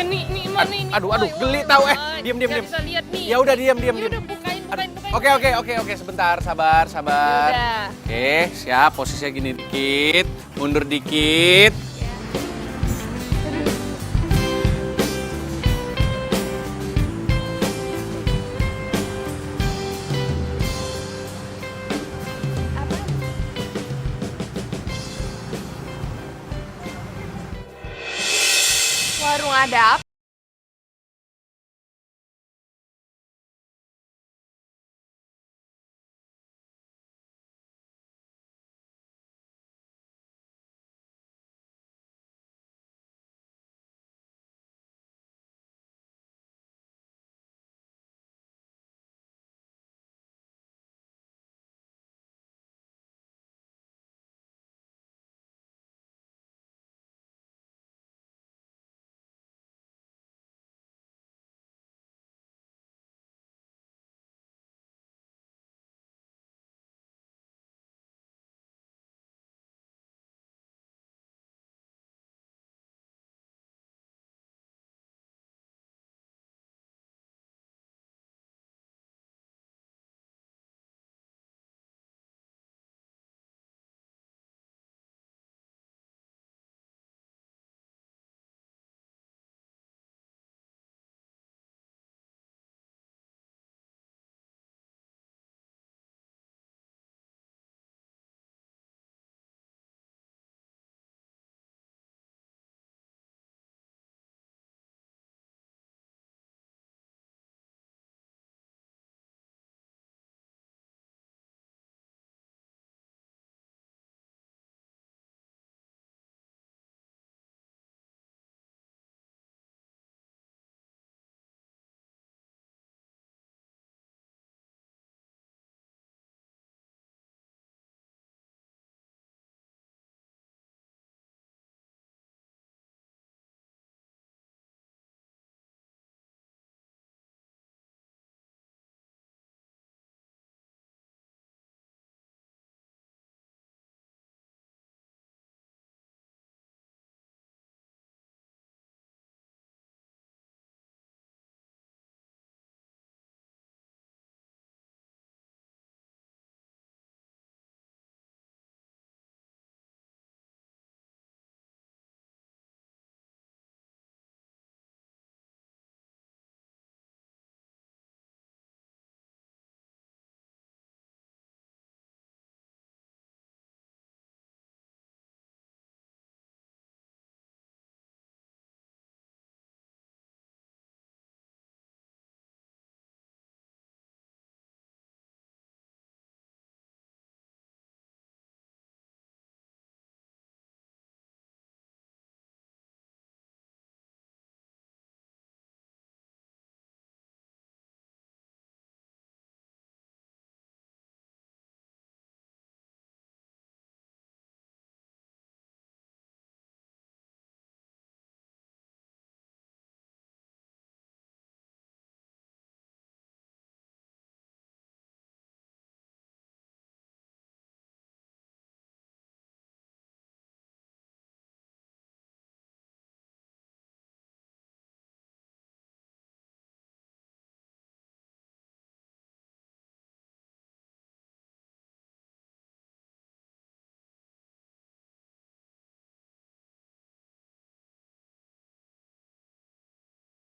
Nih, Mon, nih.
Aduh, geli tau Diam.
Nggak bisa lihat nih.
Ya udah diam.
Udah bukain.
Oke, sebentar, sabar.
Yaudah.
Oke, siap, posisinya gini dikit, mundur dikit.
Warung ada apa?